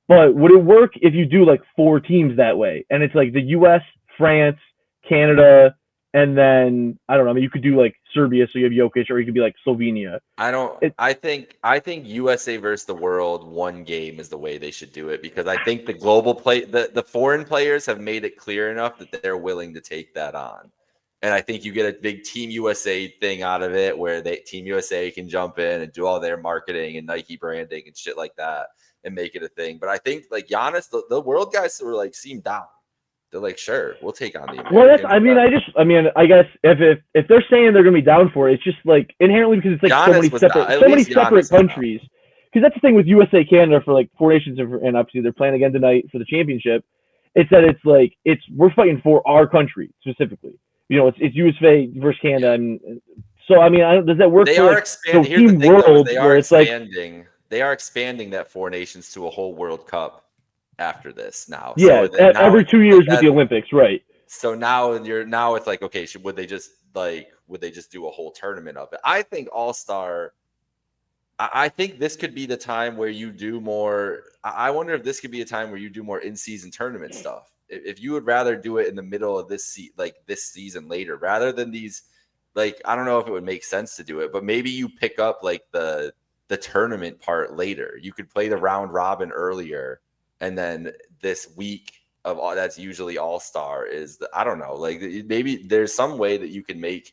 But would it work if you do 4 teams that way? And it's the U.S., France, Canada, and then I don't know. I mean, you could do Serbia, so you have Jokic, or you could be Slovenia. I think USA versus the world, one game is the way they should do it, because I think the global the foreign players have made it clear enough that they're willing to take that on. And I think you get a big Team USA thing out of it, where Team USA can jump in and do all their marketing and Nike branding and shit like that and make it a thing. But I think Giannis, the world guys were seem down. They're sure, we'll take on the American. Well, I guess if they're saying they're gonna be down for it, it's just inherently because it's so many separate countries. because that's the thing with USA Canada for like Four Nations, and obviously they're playing again tonight for the championship. It's that we're fighting for our country specifically. It's USA versus Canada, and so I mean, does that work? They for, are expanding. Here's the thing, though, they are expanding. They are expanding that Four Nations to a whole World Cup after this now. Yeah, so every 2 years with the Olympics, right? So now it's like, okay, would they just do a whole tournament of it? I think All-Star. I think this could be the time where you do more. I wonder if this could be a time where you do more in-season tournament stuff. If you would rather do it in the middle of this season later, rather than these, like, I don't know if it would make sense to do it, but maybe you pick up like the tournament part later. You could play the round robin earlier, and then this week of all that's usually All-Star is I don't know, like maybe there's some way that you can make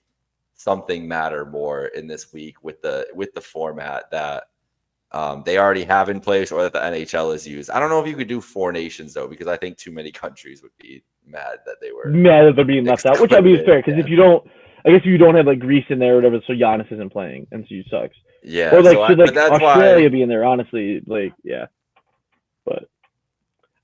something matter more in this week with the format that they already have in place, or that the NHL has used. I don't know if you could do Four Nations though, because I think too many countries would be mad that they're being left out, which I mean is fair, because if you don't have like Greece in there or whatever, so Giannis isn't playing, and so it sucks. Yeah, or like Australia be in there, honestly, like yeah, but.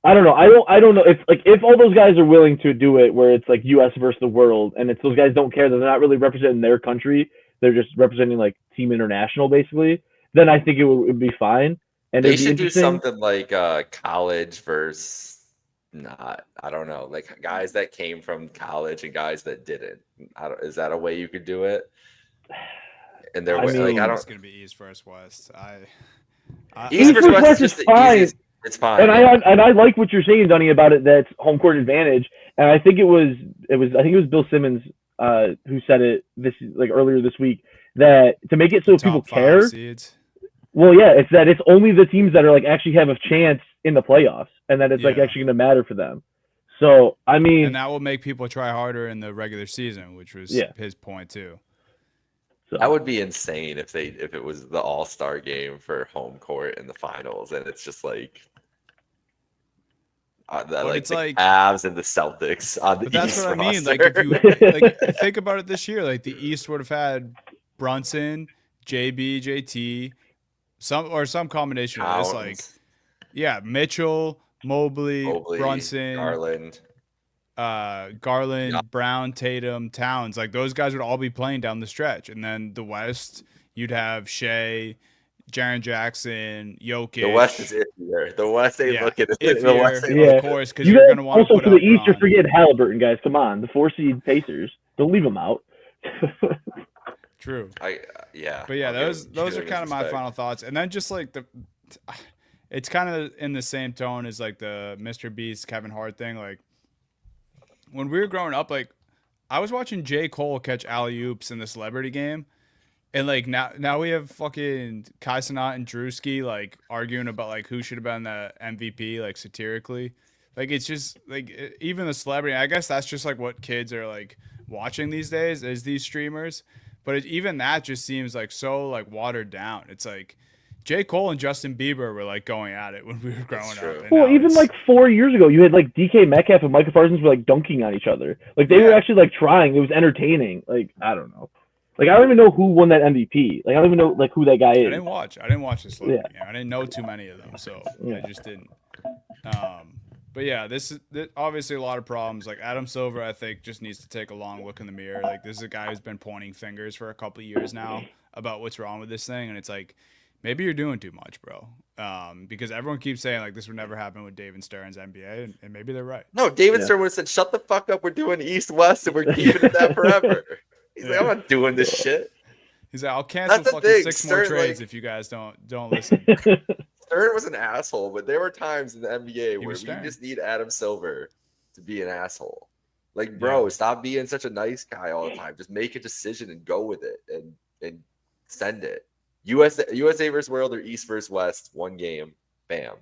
I don't know. I don't know if all those guys are willing to do it, where it's like U.S. versus the world, and it's those guys don't care that they're not really representing their country, they're just representing like Team International basically. Then I think it would be fine. And they should do something like college versus not. I don't know, like guys that came from college and guys that didn't. Is that a way you could do it? And I don't. It's gonna be East versus West. East versus West is fine. It's fine. And I like what you're saying, Dunny, about it. That's home court advantage. And I think it was Bill Simmons who said it earlier this week, that to make it so people care. Seeds. Well, yeah, it's that it's only the teams that are like actually have a chance in the playoffs, and that it's like actually going to matter for them. So I mean, and that will make people try harder in the regular season, which was his point too. So. That would be insane if it was the All-Star game for home court in the finals, and it's just like it's like Cavs and the Celtics on the East. But that's what I mean. Like if you think about it this year, like the East would have had Brunson, JB, JT, some combination of this. Like Mitchell, Mobley, Brunson, Garland, Brown, Tatum, Towns, like those guys would all be playing down the stretch. And then the West, you'd have Shea, Jaren Jackson, Jokic. The West is iffier. The West ain't looking at it. The West, of course, because you're going to want to put also for the East, you're forgetting Halliburton, guys. Come on, the 4-seed Pacers. Don't leave them out. True. But yeah, those are kind of my final thoughts. And then just like it's kind of in the same tone as like the Mr. Beast, Kevin Hart thing. Like, when we were growing up, like I was watching J. Cole catch alley-oops in the celebrity game, and like now we have fucking Kai Cenat and Drewski like arguing about like who should have been the MVP, like satirically. Like it's just like even the celebrity. I guess that's just like what kids are like watching these days is these streamers. But even that just seems like so like watered down. It's like J. Cole and Justin Bieber were like going at it when we were growing up. Well, even like 4 years ago, you had like DK Metcalf and Micah Parsons were like dunking on each other. Like they were actually like trying. It was entertaining. Like I don't know. Like I don't even know who won that MVP. Like I don't even know like who that guy is. I didn't watch this game. I didn't know too many of them, so I just didn't. But yeah, this obviously a lot of problems. Like Adam Silver, I think just needs to take a long look in the mirror. Like this is a guy who's been pointing fingers for a couple of years now about what's wrong with this thing, and it's like, maybe you're doing too much, bro. Because everyone keeps saying like this would never happen with David Stern's NBA, and maybe they're right. No, David Stern would have said, "Shut the fuck up. We're doing East West, and we're keeping it that forever." He's like, "I'm not doing this shit." He's like, "I'll cancel fucking 6 more trades if you guys don't listen." Stern was an asshole, but there were times in the NBA where we just need Adam Silver to be an asshole. Like, bro, stop being such a nice guy all the time. Just make a decision and go with it, and send it. USA versus World or East versus West, one game, bam,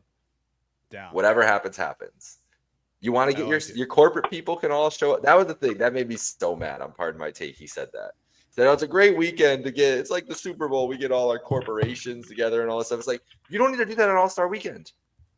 down. Whatever happens. You want to get your corporate people can all show up. That was the thing that made me so mad. I'm pardon my take. He said that. He said, "Oh, it's a great weekend to get. It's like the Super Bowl. We get all our corporations together and all this stuff." It's like, you don't need to do that on All-Star Weekend.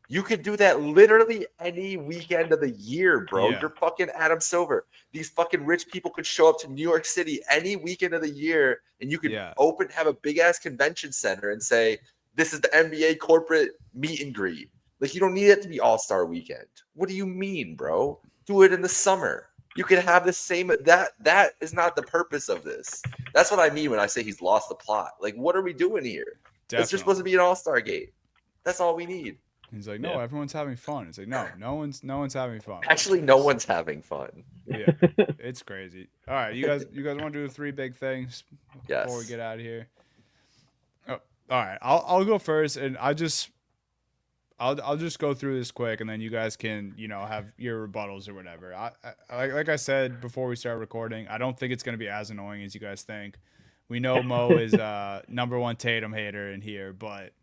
You could do that literally any weekend of the year, bro. You're fucking Adam Silver. These fucking rich people could show up to New York City any weekend of the year, and you could have a big ass convention center and say, This is the NBA corporate meet and greet. Like, you don't need it to be All-Star weekend. What do you mean, bro? Do it in the summer. You can have the same that is not the purpose of this. That's what I mean when I say he's lost the plot. Like, what are we doing here? It's just supposed to be an All-Star game. That's all we need. He's like, no, everyone's having fun. It's like, no one's having fun. Actually, no one's having fun. Yeah, it's crazy. All right, you guys want to do the 3 big things before we get out of here? Oh, all right, I'll go first, and I'll just go through this quick, and then you guys can have your rebuttals or whatever. Like I said before we start recording, I don't think it's going to be as annoying as you guys think. We know Mo is #1 Tatum hater in here, but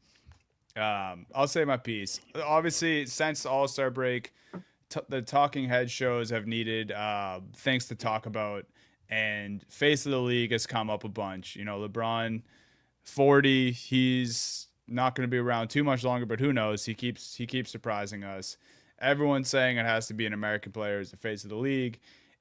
I'll say my piece. Obviously, since the All-Star break, the talking head shows have needed things to talk about, and face of the league has come up a bunch. LeBron, 40, he's not going to be around too much longer, but who knows? He keeps surprising us. Everyone's saying it has to be an American player as the face of the league.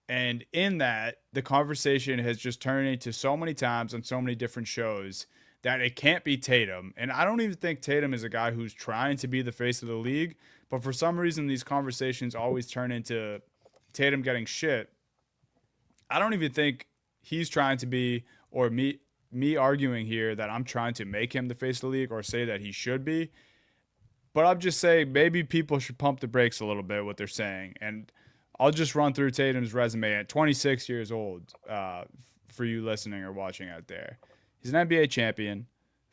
And in that, the conversation has just turned into so many times on so many different shows that it can't be Tatum. And I don't even think Tatum is a guy who's trying to be the face of the league. But for some reason, these conversations always turn into Tatum getting shit. I don't even think he's trying to be, or me arguing here that I'm trying to make him the face of the league or say that he should be. But I'm just saying maybe people should pump the brakes a little bit what they're saying. And I'll just run through Tatum's resume at 26 years old for you listening or watching out there. He's an NBA champion,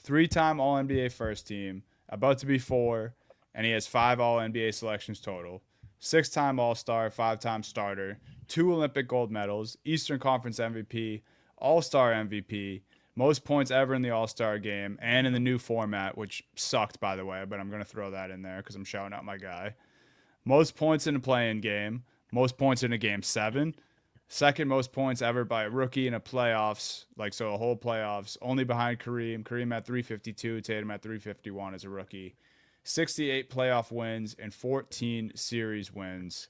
3-time All-NBA first team, about to be 4, and he has 5 All-NBA selections total, 6-time All-Star, 5-time starter, 2 Olympic gold medals, Eastern Conference MVP, All-Star MVP, most points ever in the All-Star game and in the new format, which sucked, by the way, but I'm going to throw that in there because I'm shouting out my guy. Most points in a play-in game, most points in a Game 7, second most points ever by a rookie in a playoffs, a whole playoffs, only behind Kareem. Kareem at 352, Tatum at 351 as a rookie. 68 playoff wins and 14 series wins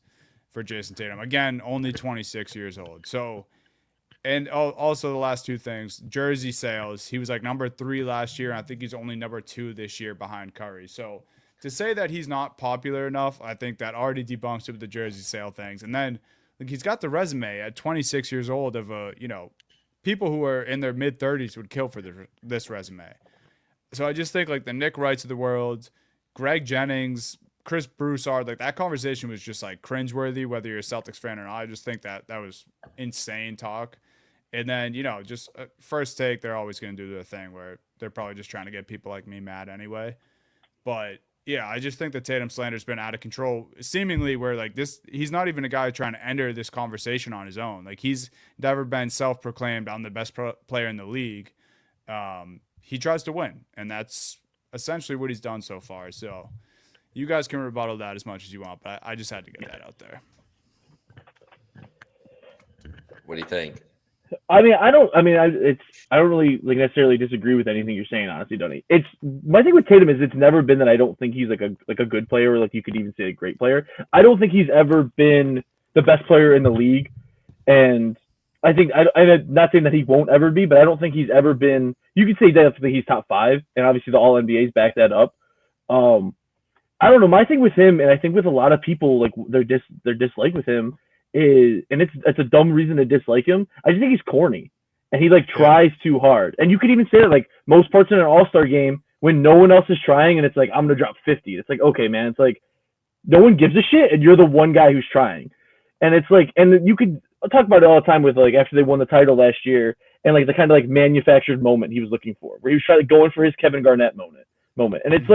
for Jason Tatum. Again, only 26 years old. So, and also the last 2 things, jersey sales. He was like number 3 last year, and I think he's only number 2 this year behind Curry. So to say that he's not popular enough, I think that already debunks it with the jersey sale things. And then he's got the resume at 26 years old of people who are in their mid-30s would kill for this resume. So I just think the Nick Wrights of the world, Greg Jennings, Chris Broussard, that conversation was just cringeworthy, whether you're a Celtics fan or not. I just think that was insane talk. And then, just first take, they're always going to do their thing where they're probably just trying to get people like me mad anyway. But yeah, I just think the Tatum slander's been out of control, seemingly where he's not even a guy trying to enter this conversation on his own. He's never been self-proclaimed, I'm the best player in the league. He tries to win, and that's essentially what he's done so far. So you guys can rebuttal that as much as you want, but I just had to get that out there. What do you think? I don't really necessarily disagree with anything you're saying, honestly, Dunny. It's my thing with Tatum is it's never been that I don't think he's a good player, or you could even say a great player. I don't think he's ever been the best player in the league, and I think I'm not saying that he won't ever be, but I don't think he's ever been. You could say definitely he's top 5, and obviously the All NBAs back that up. I don't know. My thing with him, and I think with a lot of people, their dislike with him is, and it's a dumb reason to dislike him. I just think he's corny, and he tries too hard. And you could even say that most parts in an All-Star game when no one else is trying, and it's I'm gonna drop 50. It's okay, man. It's no one gives a shit, and you're the one guy who's trying. And it's and you could talk about it all the time with after they won the title last year, and the kind of manufactured moment he was looking for, where he was trying to going for his Kevin Garnett moment. And it's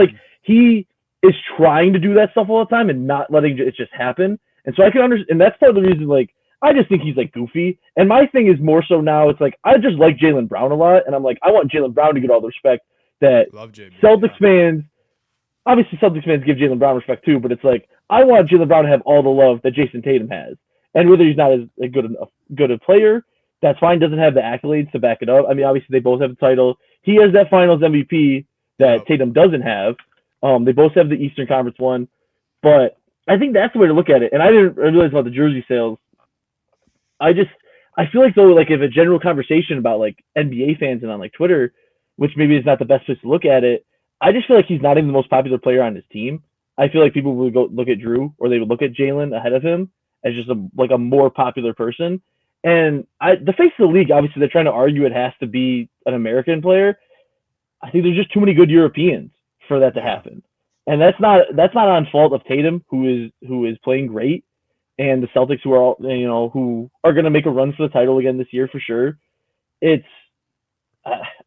he is trying to do that stuff all the time and not letting it just happen. And so I can understand, and that's part of the reason, I just think he's, goofy. And my thing is more so now, it's I just like Jaylen Brown a lot, and I'm I want Jaylen Brown to get all the respect that Celtics fans, obviously Celtics fans give Jaylen Brown respect too, but it's I want Jaylen Brown to have all the love that Jason Tatum has. And whether he's not as good a player, that's fine, doesn't have the accolades to back it up. I mean, obviously they both have the title. He has that finals MVP that Tatum doesn't have. They both have the Eastern Conference one, but I think that's the way to look at it. And I didn't realize about the jersey sales. I feel though, if a general conversation about NBA fans and on Twitter, which maybe is not the best place to look at it, I just feel like he's not even the most popular player on his team. I feel like people would go look at Drew or they would look at Jalen ahead of him as just a more popular person. And the face of the league, obviously, they're trying to argue it has to be an American player. I think there's just too many good Europeans for that to happen, and that's not on fault of Tatum, who is playing great, and the Celtics, who are going to make a run for the title again this year for sure. It's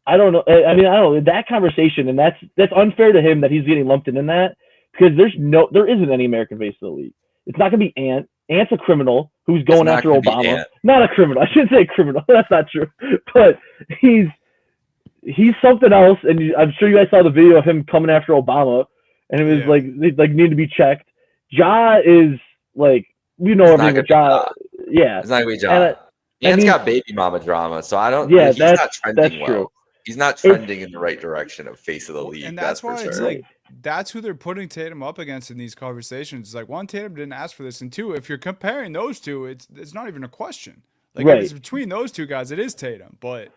I don't know. I mean, I don't know that conversation, and that's unfair to him that he's getting lumped in that because there isn't any American face of the league. It's not going to be Ant. Ant's a criminal who's going after Obama. Not a criminal. I shouldn't say criminal. That's not true. But he's something else, and I'm sure you guys saw the video of him coming after Obama, and it was like need to be checked. Ja is like everything with Ja. Yeah, it's not gonna be Ja. Ant's got baby mama drama, so I don't. Yeah, he's not trending well. True. He's not trending in the right direction of face of the league. And that's why it's like that's who they're putting Tatum up against in these conversations. It's like, one, Tatum didn't ask for this, and two, if you're comparing those two, it's not even a question. Like if it's between those two guys, it is Tatum. But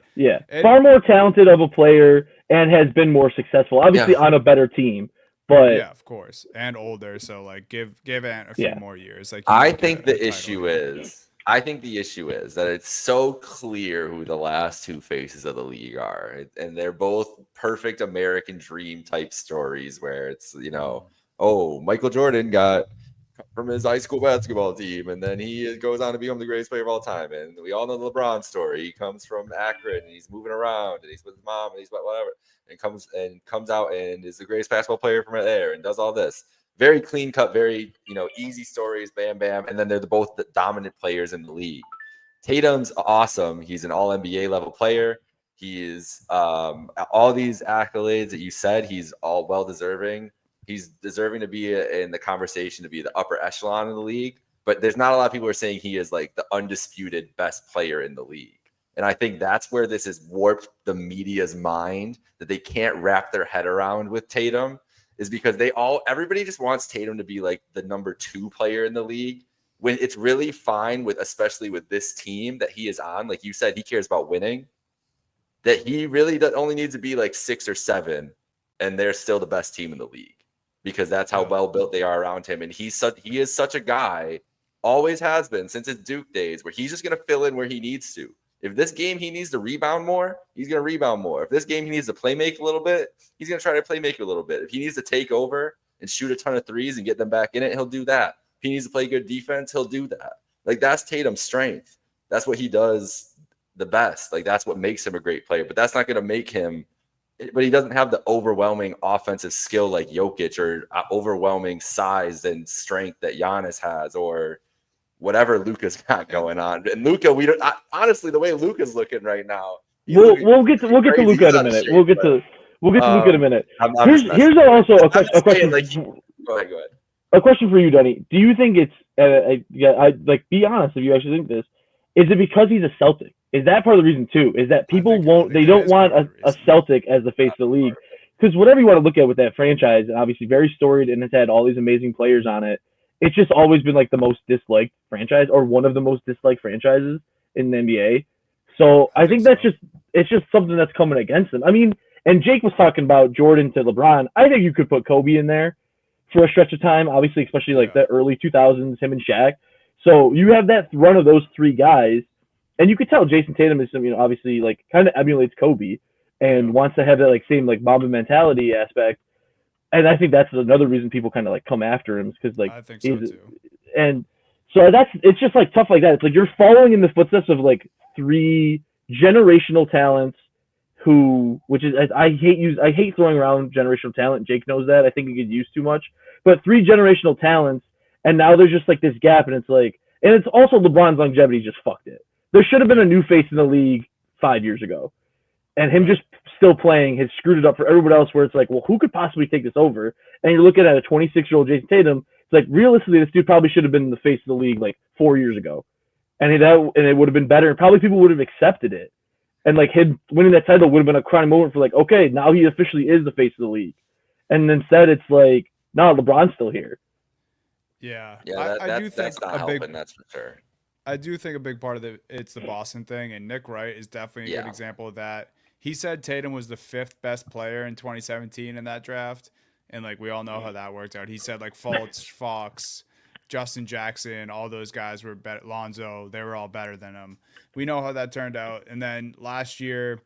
far more talented of a player and has been more successful. Obviously on a better team. But yeah, of course, and older. So like, give Ant a few more years. Like I think the issue is that it's so clear who the last two faces of the league are, and they're both perfect American dream type stories where it's Michael Jordan got from his high school basketball team, and then he goes on to become the greatest player of all time. And we all know the LeBron story. He comes from Akron, and he's moving around, and he's with his mom, and he's whatever, and comes out and is the greatest basketball player from there, and does all this. Very clean cut, very easy stories, bam, bam, and then they're both the dominant players in the league. Tatum's awesome. He's an All NBA level player. He is all these accolades that you said. He's all well deserving. He's deserving to be in the conversation to be the upper echelon of the league. But there's not a lot of people who are saying he is like the undisputed best player in the league. And I think that's where this has warped the media's mind, that they can't wrap their head around with Tatum, is because everybody just wants Tatum to be like the number 2 player in the league, when it's really fine especially with this team that he is on. Like you said, he cares about winning, that he really only needs to be like 6 or 7, and they're still the best team in the league, because that's how well built they are around him. And he is such a guy, always has been since his Duke days, where he's just going to fill in where he needs to. If this game he needs to rebound more, he's going to rebound more. If this game he needs to play make a little bit, he's going to try to play make a little bit. If he needs to take over and shoot a ton of threes and get them back in it, he'll do that. If he needs to play good defense, he'll do that. Like, that's Tatum's strength. That's what he does the best. Like, that's what makes him a great player. But that's not going to make him – but he doesn't have the overwhelming offensive skill like Jokic, or overwhelming size and strength that Giannis has, or – whatever Luka's got going on. And Luka, honestly, the way Luka's looking right now, we'll get to Luka in a minute. We'll get to Luka in a minute. Here's also a question. Go ahead. A question for you, Dunny. Do you think it's be honest if you actually think this? Is it because he's a Celtic? Is that part of the reason too? Is that people don't want a Celtic as the face of the league? Because whatever you want to look at with that franchise, obviously very storied and has had all these amazing players on it, it's just always been like the most disliked franchise, or one of the most disliked franchises in the NBA. So I think it's just something that's coming against them. I mean, and Jake was talking about Jordan to LeBron. I think you could put Kobe in there for a stretch of time, obviously, especially like the early 2000s, him and Shaq. So you have that run of those 3 guys, and you could tell Jason Tatum is obviously like kind of emulates Kobe and wants to have that like same like Mamba mentality aspect. And I think that's another reason people kind of like come after him, because like I think so too. And so it's just like tough like that. It's like you're following in the footsteps of like 3 generational talents which is I hate throwing around generational talent. Jake knows that. I think it gets used too much. But 3 generational talents, and now there's just like this gap, and it's like, and it's also LeBron's longevity just fucked it. There should have been a new face in the league 5 years ago, and him just still playing has screwed it up for everyone else, where it's like, well, who could possibly take this over? And you're looking at a 26-year-old Jason Tatum. It's like, realistically, this dude probably should have been the face of the league like 4 years ago, and it would have been better, and probably people would have accepted it, and like him winning that title would have been a crying moment for like, okay, now he officially is the face of the league. And instead it's like, no, LeBron's still here. Yeah, I do think that's not helping, that's for sure. I do think a big part of it's the Boston thing, and Nick Wright is definitely a good example of that. he said Tatum was the 5th best player in 2017 in that draft, and like we all know how that worked out. He said like Fultz, Fox, Justin Jackson, all those guys were better. Lonzo, they were all better than him. We know how that turned out. And then last year,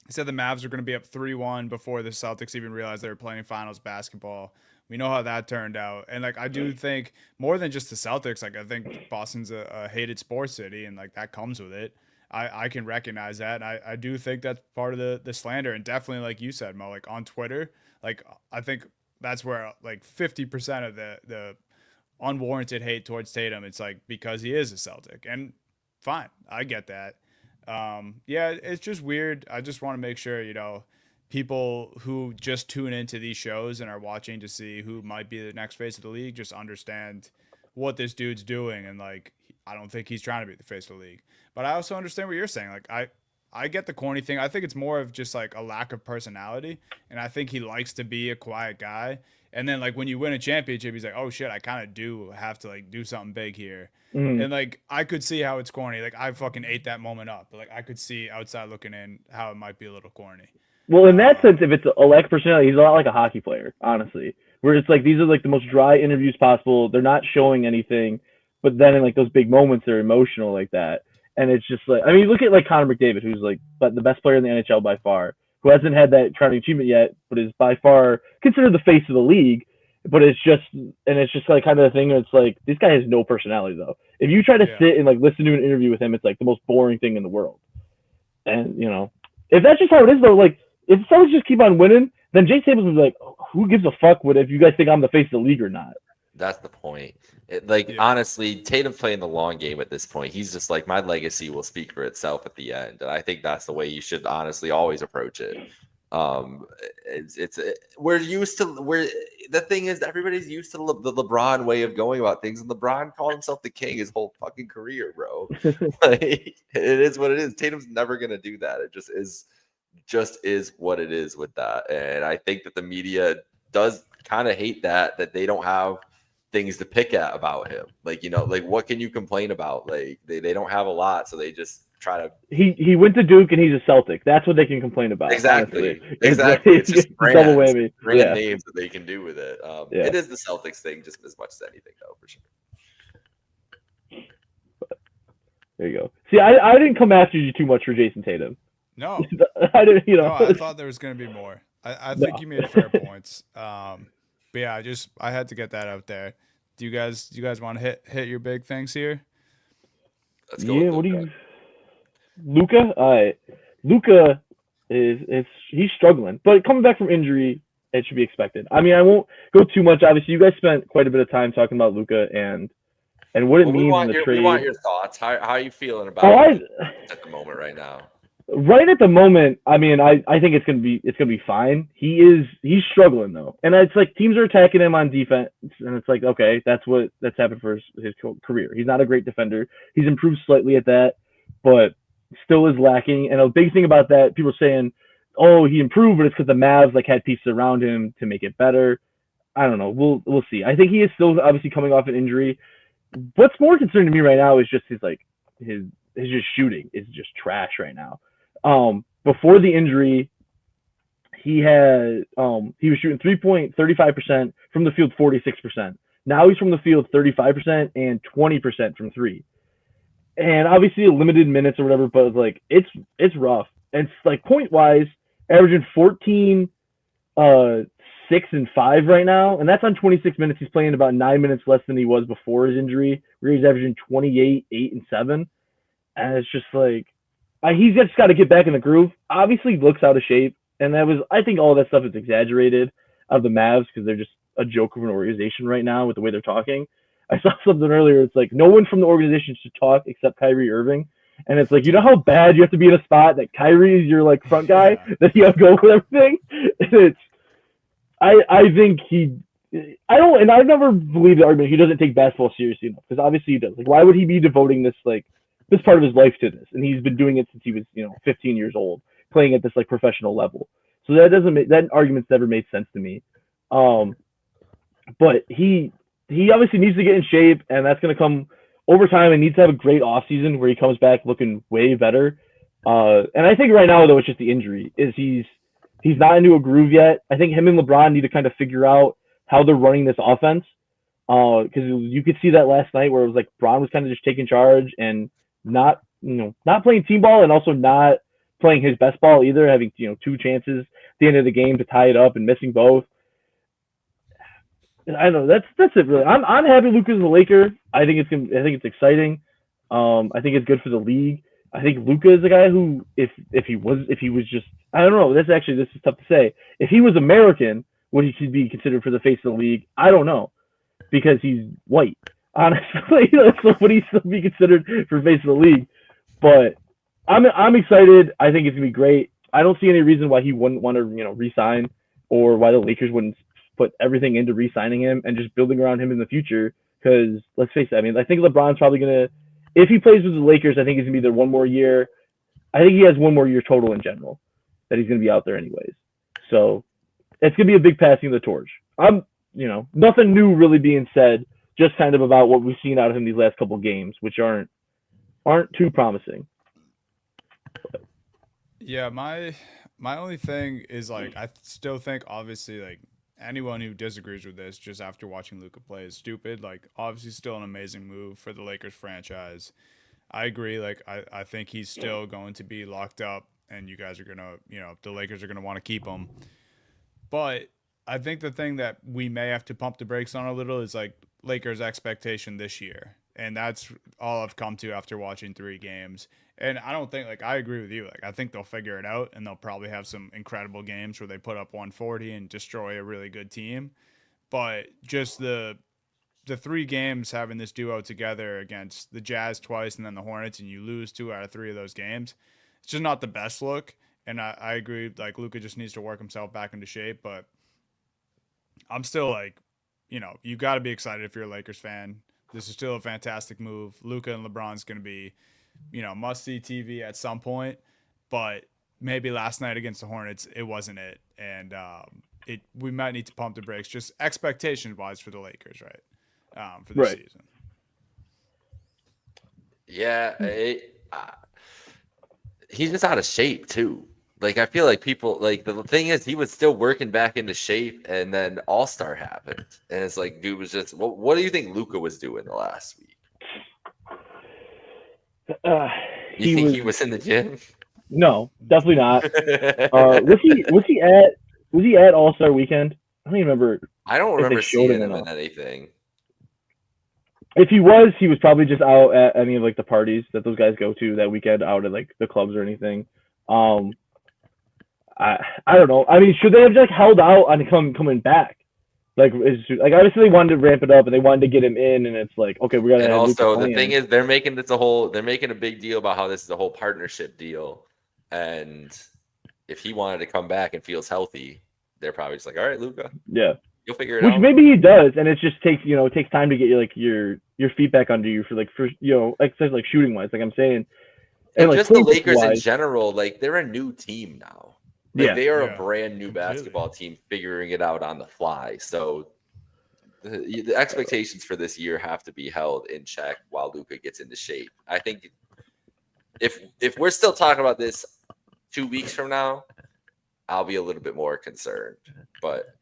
he said the Mavs were going to be up 3-1 before the Celtics even realized they were playing finals basketball. We know how that turned out. And like I do think more than just the Celtics, like I think Boston's a hated sports city, and like that comes with it. I can recognize that. And I do think that's part of the slander. And definitely like you said, Mo, like on Twitter, like I think that's where like 50% of the unwarranted hate towards Tatum, it's like because he is a Celtic. And fine, I get that. Yeah, it's just weird. I just want to make sure, people who just tune into these shows and are watching to see who might be the next face of the league just understand what this dude's doing. And like, I don't think he's trying to be the face of the league, but I also understand what you're saying. Like, I get the corny thing. I think it's more of just like a lack of personality. And I think he likes to be a quiet guy. And then like when you win a championship, he's like, oh shit, I kind of do have to like do something big here. Mm-hmm. And like, I could see how it's corny. Like I fucking ate that moment up. But like I could see outside looking in how it might be a little corny. Well, in that sense, if it's a lack of personality, he's a lot like a hockey player, honestly. Where it's like these are like the most dry interviews possible. They're not showing anything, but then in like those big moments, they're emotional like that. And it's just like, I mean, look at like Connor McDavid, who's like the best player in the NHL by far, who hasn't had that crowning achievement yet, but is by far considered the face of the league. But it's just like kind of the thing. It's like this guy has no personality though. If you try to sit and like listen to an interview with him, it's like the most boring thing in the world. And if that's just how it is though, like if Celtics just keep on winning, then Jay Tables is like, who gives a fuck if you guys think I'm the face of the league or not? That's the point. Honestly, Tatum's playing the long game at this point. He's just like, my legacy will speak for itself at the end. And I think that's the way you should honestly always approach it. The thing is, everybody's used to the LeBron way of going about things. And LeBron called himself the king his whole fucking career, bro. Like, it is what it is. Tatum's never going to do that. It just is what it is with that. And I think that the media does kind of hate that they don't have things to pick at about him. Like, like what can you complain about? Like they don't have a lot, so they just try to. He went to Duke and he's a Celtic. That's what they can complain about. Exactly. Honestly. Exactly. It's just brands, double whammy. Names that they can do with it. It is the Celtics thing just as much as anything, though, for sure. There you go. See, I didn't come after you too much for Jason Tatum. No, I didn't. No, I thought there was going to be more. I think you made fair points. But yeah, I had to get that out there. Do you guys want to hit your big things here? Let's go. Yeah. What do you? Luka. Luka he's struggling, but coming back from injury, it should be expected. I mean, I won't go too much. Obviously, you guys spent quite a bit of time talking about Luka and what it means in the trade. We want your thoughts. How are you feeling about it at the moment right now? Right at the moment, I mean, I think it's gonna be fine. He's struggling though, and it's like teams are attacking him on defense, and it's like okay, that's happened for his career. He's not a great defender. He's improved slightly at that, but still is lacking. And a big thing about that, people are saying, oh, he improved, but it's because the Mavs like had pieces around him to make it better. I don't know. We'll see. I think he is still obviously coming off an injury. What's more concerning to me right now is just his just shooting is just trash right now. Before the injury, he was shooting 3.35% from the field, 46%. Now he's from the field 35% and 20% from three. And obviously limited minutes or whatever, but like it's rough. And it's like point wise, averaging 14, 6 and 5 right now, and that's on 26 minutes. He's playing about 9 minutes less than he was before his injury, where he's averaging 28, 8 and 7. And it's just like he's just got to get back in the groove. Obviously, looks out of shape, and I think all that stuff is exaggerated of the Mavs because they're just a joke of an organization right now with the way they're talking. I saw something earlier. It's like no one from the organization should talk except Kyrie Irving, and it's like you know how bad you have to be in a spot that Kyrie is your like front guy that you have to go with everything. It's I think and I've never believed the argument he doesn't take basketball seriously enough because obviously he does. Like why would he be devoting this part of his life to this? And he's been doing it since he was 15 years old, playing at this like professional level. So that argument's never made sense to me. But he obviously needs to get in shape, and that's going to come over time, and needs to have a great offseason where he comes back looking way better. And I think right now though it's just the injury. He's not into a groove yet. I think him and LeBron need to kind of figure out how they're running this offense. Because you could see that last night where it was like Braun was kind of just taking charge and not playing team ball and also not playing his best ball either, having 2 chances at the end of the game to tie it up and missing both. I don't know. That's it really. I'm happy Luka's a Laker. I think it's exciting. I think it's good for the league. I think Luka is a guy who, if he was just, I don't know. This is tough to say. If he was American, would he be considered for the face of the league? I don't know, because he's white. Honestly, so would he still be considered for face of the league? But I'm excited. I think it's gonna be great. I don't see any reason why he wouldn't want to re-sign, or why the Lakers wouldn't put everything into re-signing him and just building around him in the future. Because let's face it, I mean, I think LeBron's probably gonna, if he plays with the Lakers, I think he's gonna be there one more year. I think he has one more year total in general that he's gonna be out there anyways. So it's gonna be a big passing of the torch. Nothing new really being said, just kind of about what we've seen out of him these last couple games, which aren't too promising. Yeah, my only thing is like I still think obviously like anyone who disagrees with this just after watching Luka play is stupid. Like obviously still an amazing move for the Lakers franchise. I agree. Like I think he's still going to be locked up, and you guys are gonna the Lakers are gonna want to keep him. But I think the thing that we may have to pump the brakes on a little is like Lakers' expectation this year. And that's all I've come to after watching 3 games. And I don't think, I agree with you. I think they'll figure it out, and they'll probably have some incredible games where they put up 140 and destroy a really good team. But just the 3 games having this duo together against the Jazz twice and then the Hornets, and you lose 2 out of 3 of those games, it's just not the best look. And I agree, Luka just needs to work himself back into shape. But I'm still you got to be excited if you're a Lakers fan. This is still a fantastic move. Luka and LeBron's going to be, must-see TV at some point. But maybe last night against the Hornets, it wasn't it. And we might need to pump the brakes, just expectation-wise for the Lakers, right, for this season. Yeah, he's just out of shape, too. I feel like people, the thing is, he was still working back into shape, and then All-Star happened. And it's dude was just, what do you think Luka was doing the last week? You think he was in the gym? No, definitely not. Was he at All-Star weekend? I don't even remember. I don't remember seeing him in anything. If he was probably just out at any of the parties that those guys go to that weekend, out at the clubs or anything. I don't know. I mean, should they have just held out on coming back? Obviously they wanted to ramp it up and they wanted to get him in, and it's okay, we got to. And also the thing is, they're making a big deal about how this is a whole partnership deal, and if he wanted to come back and feels healthy, they're probably just all right, Luka. Yeah. You'll figure it out. Which maybe he does, and it just takes it takes time to get your feet back under you for shooting wise, I'm saying. And just the Lakers in general, they're a new team now. They are a brand new basketball team figuring it out on the fly. So the expectations for this year have to be held in check while Luka gets into shape. I think if we're still talking about this 2 weeks from now, I'll be a little bit more concerned. But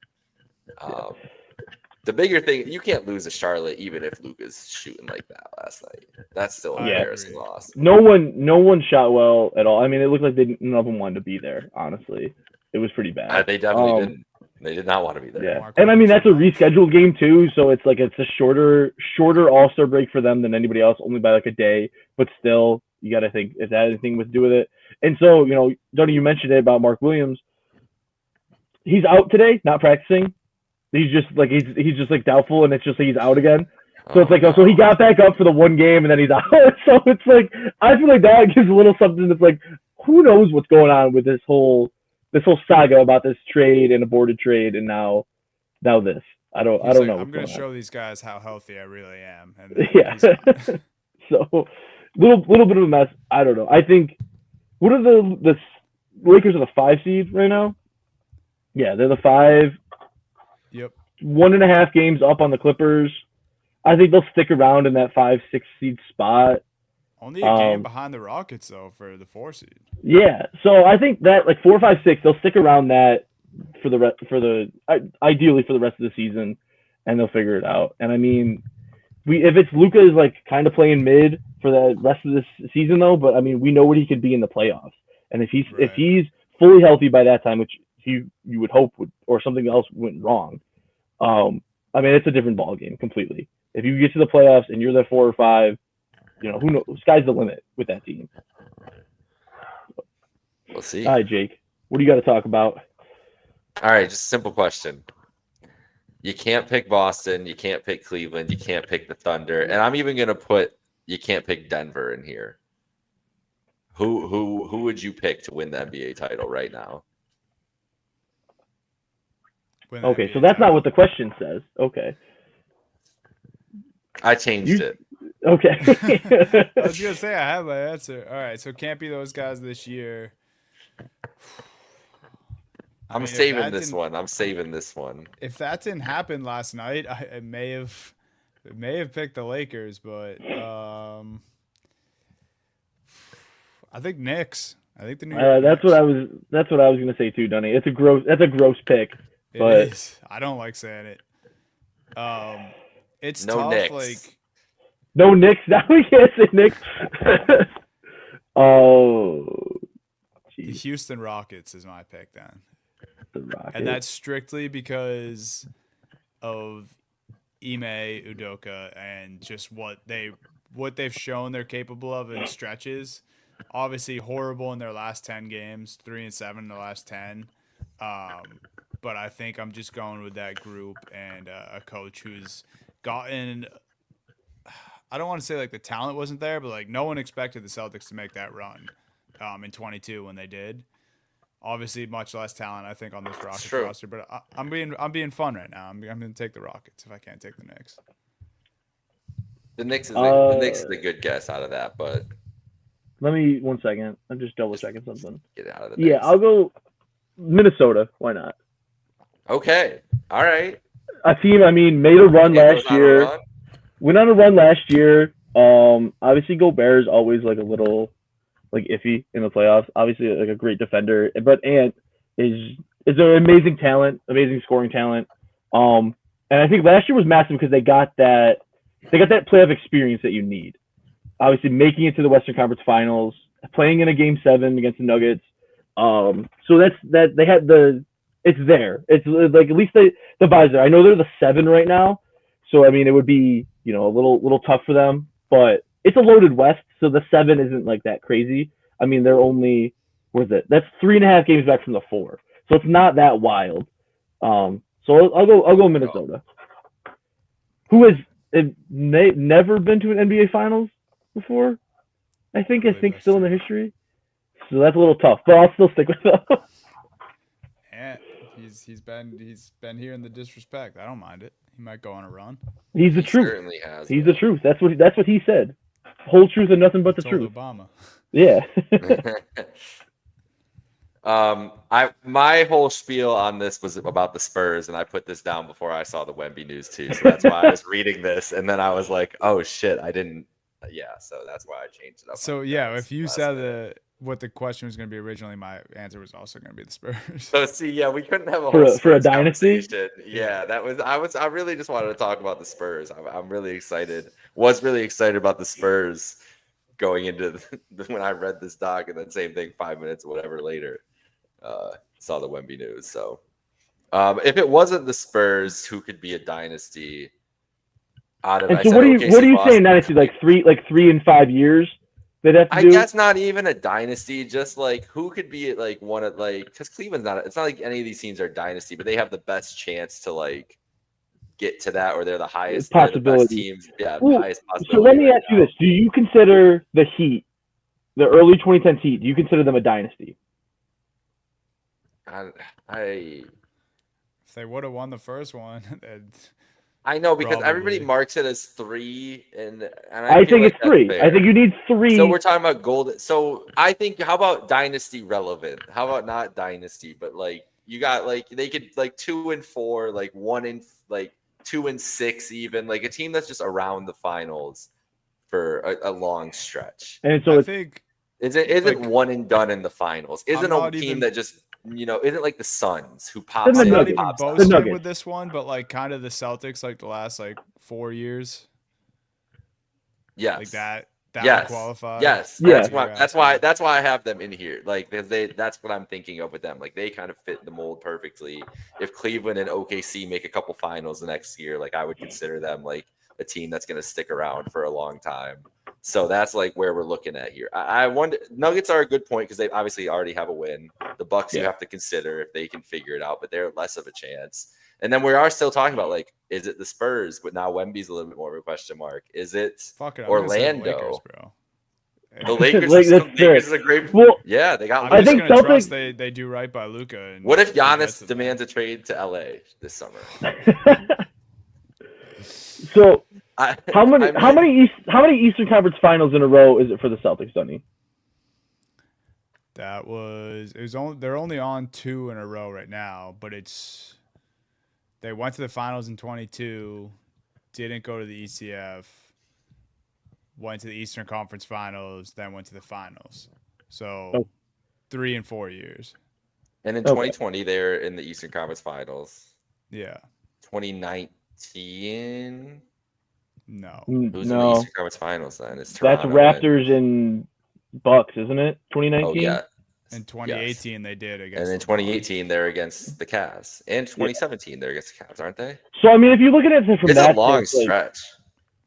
the bigger thing, you can't lose to Charlotte even if Luka's shooting like that last night. That's still an embarrassing loss. No one shot well at all. I mean, it looked like none of them wanted to be there, honestly. It was pretty bad. They definitely didn't. They did not want to be there. Yeah. And I mean, that's a rescheduled game too, so it's a shorter All-Star break for them than anybody else, only by a day. But still, you got to think, is that anything to do with it? And so, Dunny, you mentioned it about Mark Williams. He's out today, not practicing. He's just doubtful, and it's just he's out again. So it's so he got back up for the one game and then he's out. So it's I feel like that gives a little something that's who knows what's going on with this whole saga about this trade and aborted trade, and now this. I don't know. I'm gonna show these guys how healthy I really am. And yeah. So little bit of a mess. I don't know. I think what are the Lakers are the 5 seed right now? Yeah, they're the 5. Yep. 1.5 games up on the Clippers. I think they'll stick around in that 5-6 seed spot. Only a game behind the Rockets though for the 4 seed. Yeah, so I think that like 4, 5, 6, they'll stick around that for ideally for the rest of the season, and they'll figure it out. And I mean, if it's Luka is like kind of playing mid for the rest of this season though, but I mean we know what he could be in the playoffs, and if he's fully healthy by that time, which you would hope would, or something else went wrong, I mean it's a different ball game completely. If you get to the playoffs and you're the 4 or 5, who knows? Sky's the limit with that team. We'll see. All right, Jake, what do you got to talk about? All right, just a simple question. You can't pick Boston. You can't pick Cleveland. You can't pick the Thunder. And I'm even going to put you can't pick Denver in here. Who would you pick to win the NBA title right now? Okay, so that's not what the question says. Okay. I changed it. Okay. I was going to say I have my answer. All right, so it can't be those guys this year. I'm saving this one. If that didn't happen last night, I may have picked the Lakers, but I think Knicks. I think the New York That's what I was going to say too, Dunny. That's a gross pick. But it is. I don't like saying it. It's no tough. Knicks. Like no Knicks. Now we can't say Knicks. Oh, the Houston Rockets is my pick then. The Rockets. And that's strictly because of Ime Udoka and just what they've shown they're capable of in stretches. Obviously horrible in their last 10 games, 3-7 in the last 10. But I think I'm just going with that group and a coach who's gotten, I don't want to say like the talent wasn't there, but like no one expected the Celtics to make that run in 22 when they did. Obviously, much less talent, I think, on this Rockets roster. But I'm being fun right now. I'm going to take the Rockets if I can't take the Knicks. The Knicks is a good guess out of that, but let me 1 second. I'm just double checking something. Get out of the Knicks. Yeah, I'll go Minnesota. Why not? Okay. All right. A team, I mean, made a run last year. Went on a run last year. Obviously, Gobert is always like a little like iffy in the playoffs. Obviously, like a great defender, but Ant is an amazing talent, amazing scoring talent. And I think last year was massive because they got that playoff experience that you need. Obviously, making it to the Western Conference Finals, playing in a Game 7 against the Nuggets. So that's that they had it's there. It's like at least the vibes there. I know they're the 7 right now, so I mean it would be a little tough for them, but it's a loaded West, so the 7 isn't like that crazy. I mean they're only that's 3.5 games back from the 4, so it's not that wild. So I'll go Minnesota, who has never been to an NBA Finals before. I think still in the history, so that's a little tough, but I'll still stick with them. Yeah, he's been here in the disrespect. I don't mind it. He might go on a run. He's the truth. Certainly has. He's the truth. That's what he said. Whole truth and nothing but the truth. Obama. Yeah. My whole spiel on this was about the Spurs, and I put this down before I saw the Wemby news too. So that's why I was reading this, and then I was like, "Oh shit, I didn't." Yeah, so that's why I changed it up. So yeah, if you said what the question was going to be originally, my answer was also going to be the Spurs. So see, yeah, we couldn't have a whole for a dynasty. Yeah, I really just wanted to talk about the Spurs. I'm really excited. Was really excited about the Spurs going into when I read this doc, and then same thing 5 minutes whatever later. Saw the Wemby news. So if it wasn't the Spurs, who could be a dynasty? Out of and so what are you saying dynasty? Like 3 and 5 years? I guess not even a dynasty, just like who could be like one of like because Cleveland's it's not like any of these teams are dynasty, but they have the best chance to like get to that, or they're the highest possibility teams. Yeah, the highest possibility. So let me ask you this: do you consider the Heat, the early 2010s Heat? Do you consider them a dynasty? If they would have won the first one, I know because everybody marks it as 3, and I think it's 3. Fair. I think you need 3. So we're talking about golden. So I think how about dynasty relevant? How about not dynasty, but like you got like they could like 2 and 4, like 1 and like 2 and 6, even like a team that's just around the finals for a long stretch. And so I it's think Isn't like, one and done in the finals. Isn't a not team even- that just isn't like the Suns who The pops I'm in not and even pops out. boasting Nuggets. with this one, but like kind of the Celtics like the last like 4 years, Yes. like that Yes. would qualify. Yes. Yeah. That's why I have them in here. Like that's what I'm thinking of with them. Like they kind of fit the mold perfectly. If Cleveland and OKC make a couple finals the next year, like I would consider them like a team that's going to stick around for a long time. So that's like where we're looking at here. I wonder, Nuggets are a good point because they obviously already have a win. The Bucks you have to consider if they can figure it out, but they're less of a chance. And then we are still talking about like, is it the Spurs? But now Wemby's a little bit more of a question mark. Is it Fuck it, I'm gonna say the Orlando? Lakers, bro. The Lakers, Like, that's Lakers is a great. Well, Yeah, they got. I'm I just think gonna trust Celtics- they do right by Luka. And What if get Giannis to them. demands a trade to LA this summer? So I how many mean, Eastern Conference Finals in a row is it for the Celtics, Dunny? It was only they're only on 2 in a row right now, but they went to the finals in 22, didn't go to the ECF, went to the Eastern Conference Finals, then went to the finals. So 3 and 4 years. And in Okay. 2020, they're in the Eastern Conference Finals. Yeah. 2019, No. who's in the No, Eastern Conference Finals then? It's that's Toronto. Raptors and Bucks, isn't it? 2019. Oh yeah. In 2018 they did against And in LeBron. 2018, they're against the Cavs. And 2017, they're against the Cavs, aren't they? So I mean, if you're looking at it from It's that a long stance, like, stretch.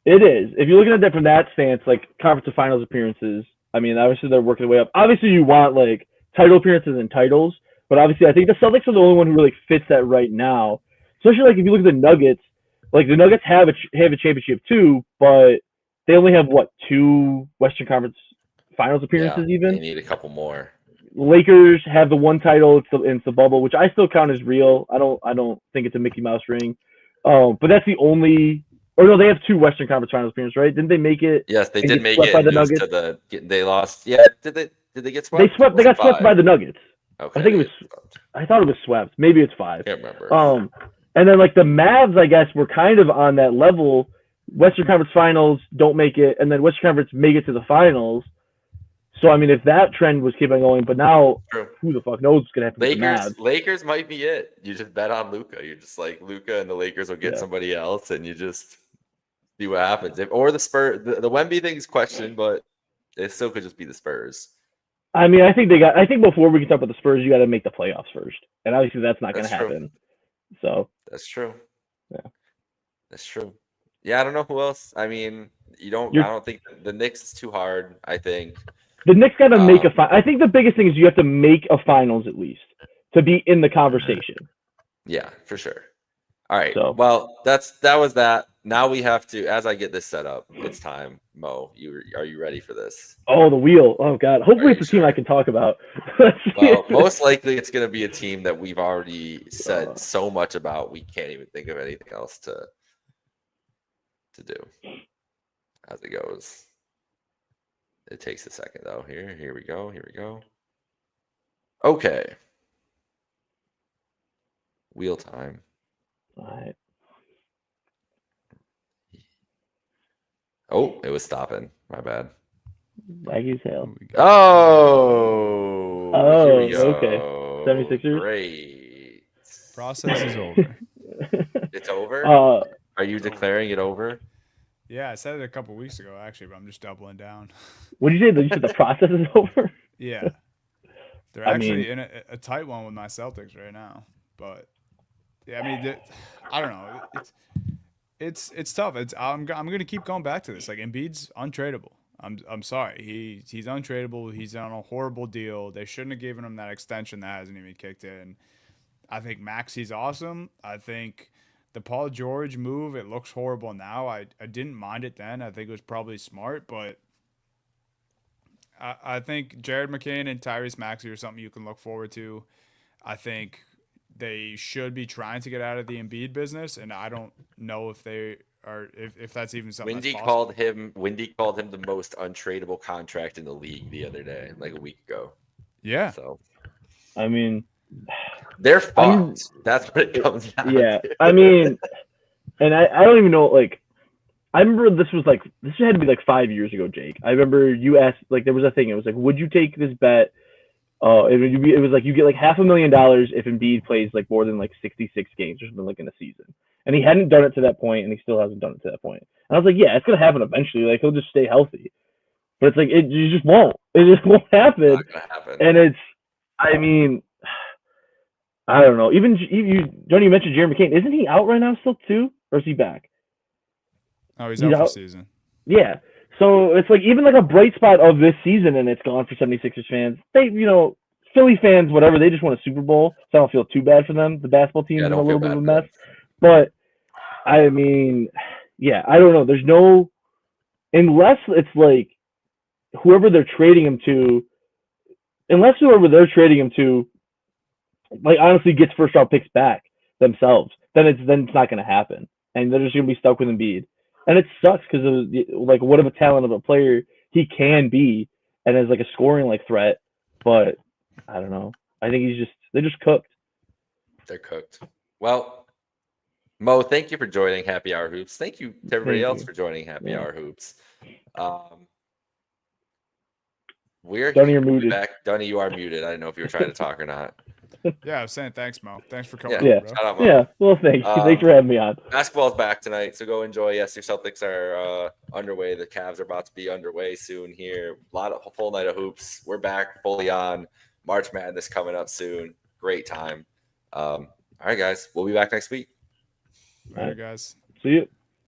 it is. If you're looking at that from that stance, like conference finals appearances, I mean, obviously they're working their way up. Obviously, you want like title appearances and titles, but obviously, I think the Celtics are the only one who really fits that right now. Especially like if you look at the Nuggets, like the Nuggets have a championship too, but they only have what 2 Western Conference Finals appearances They even. need a couple more. Lakers have the 1 title. It's the bubble, which I still count as real. I don't think it's a Mickey Mouse ring. But that's the only. Or no, they have 2 Western Conference Finals appearances, right? Didn't they make it? Yes, they and did get make swept it. by the It was Nuggets? they lost. Yeah, did they get swept? They got swept by the Nuggets. Okay, I think it was. they get swept. I thought it was swept. Maybe it's 5. Can't remember. And then like the Mavs, I guess, were kind of on that level. Western Conference Finals don't make it, and then Western Conference make it to the finals. So I mean, if that trend was keeping going, but now True. who the fuck knows what's gonna happen with the Mavs? Lakers might be it. You just bet on Luka. You're just like Luka, and the Lakers will get somebody else, and you just see what happens. Or the Spurs. The Wemby thing is questioned, but it still could just be the Spurs. I mean, I think before we can talk about the Spurs, you got to make the playoffs first, and obviously that's not going to happen. So that's true. Yeah, that's true. Yeah, I don't know who else. I mean, I don't think the Knicks is too hard. I think the Knicks got to make a final. I think the biggest thing is you have to make a finals at least to be in the conversation. Yeah, for sure. All right. So. Well, that was that. Now we have to, as I get this set up, it's time. Mo, are you ready for this? Oh, the wheel. Oh God. Hopefully it's a team I can talk about. Well, most likely it's going to be a team that we've already said so much about. We can't even think of anything else to do as it goes. It takes a second though. Here we go. Okay. Wheel time. All right. Oh, it was stopping. My bad. Laggy as hell. Oh, here we go. Okay. 76ers. Great. Process is over. It's over? Are you declaring it over? Yeah, I said it a couple weeks ago actually, but I'm just doubling down. What did you say? You said the process is over? Yeah. They're actually in a tight one with my Celtics right now. But yeah, I mean, I don't know. It's tough. I'm gonna keep going back to this. Like Embiid's untradeable. I'm sorry. He's untradeable. He's on a horrible deal. They shouldn't have given him that extension that hasn't even kicked in. I think Maxi's awesome. I think the Paul George move, it looks horrible now. I didn't mind it then. I think it was probably smart, but I think Jared McCain and Tyrese Maxey are something you can look forward to. I think they should be trying to get out of the Embiid business, and I don't know if they are if that's even something. Wendy called him the most untradeable contract in the league the other day, like a week ago. Yeah. So I mean, they're fucked. That's what it comes down yeah. to. I mean, and I don't even know, like, I remember this had to be like 5 years ago, Jake. I remember you asked, like, there was a thing. It was like, would you take this bet? It was like you get like $500,000 if Embiid plays like more than like 66 games or something like in a season. And he hadn't done it to that point, and he still hasn't done it to that point. And I was like, yeah, it's gonna happen eventually. Like he'll just stay healthy. But it's like it just won't. It just won't happen. Not gonna happen. And I mean, I don't know. Even you mentioned Jeremy McCain. Isn't he out right now still too, or is he back? Oh, he's out for season. Yeah. So it's like even like a bright spot of this season, and it's gone for 76ers fans. They, Philly fans, whatever, they just won a Super Bowl, so I don't feel too bad for them. The basketball team's in a little bit of a mess. But, I mean, yeah, I don't know. There's no – unless it's like whoever they're trading him to – unless whoever they're trading him to, like, honestly gets first-round picks back themselves, then it's not going to happen. And they're just going to be stuck with Embiid. And it sucks because of like what of a talent of a player he can be, and as like a scoring like threat. But I don't know. I think they're just cooked. They're cooked. Well, Mo, thank you for joining Happy Hour Hoops. Thank you to everybody else for joining Happy Hour Hoops. Dunny, you're muted. Back. Dunny, you are muted. I didn't know if you were trying to talk or not. Yeah, I was saying thanks, Mo. Thanks for coming. Yeah, bro. Shout out, Mo. Yeah. Well, thanks for having me on. Basketball's back tonight, so go enjoy. Yes, your Celtics are underway. The Cavs are about to be underway soon here. A full night of hoops. We're back fully on. March Madness coming up soon. Great time. All right, guys. We'll be back next week. Later, guys. See you.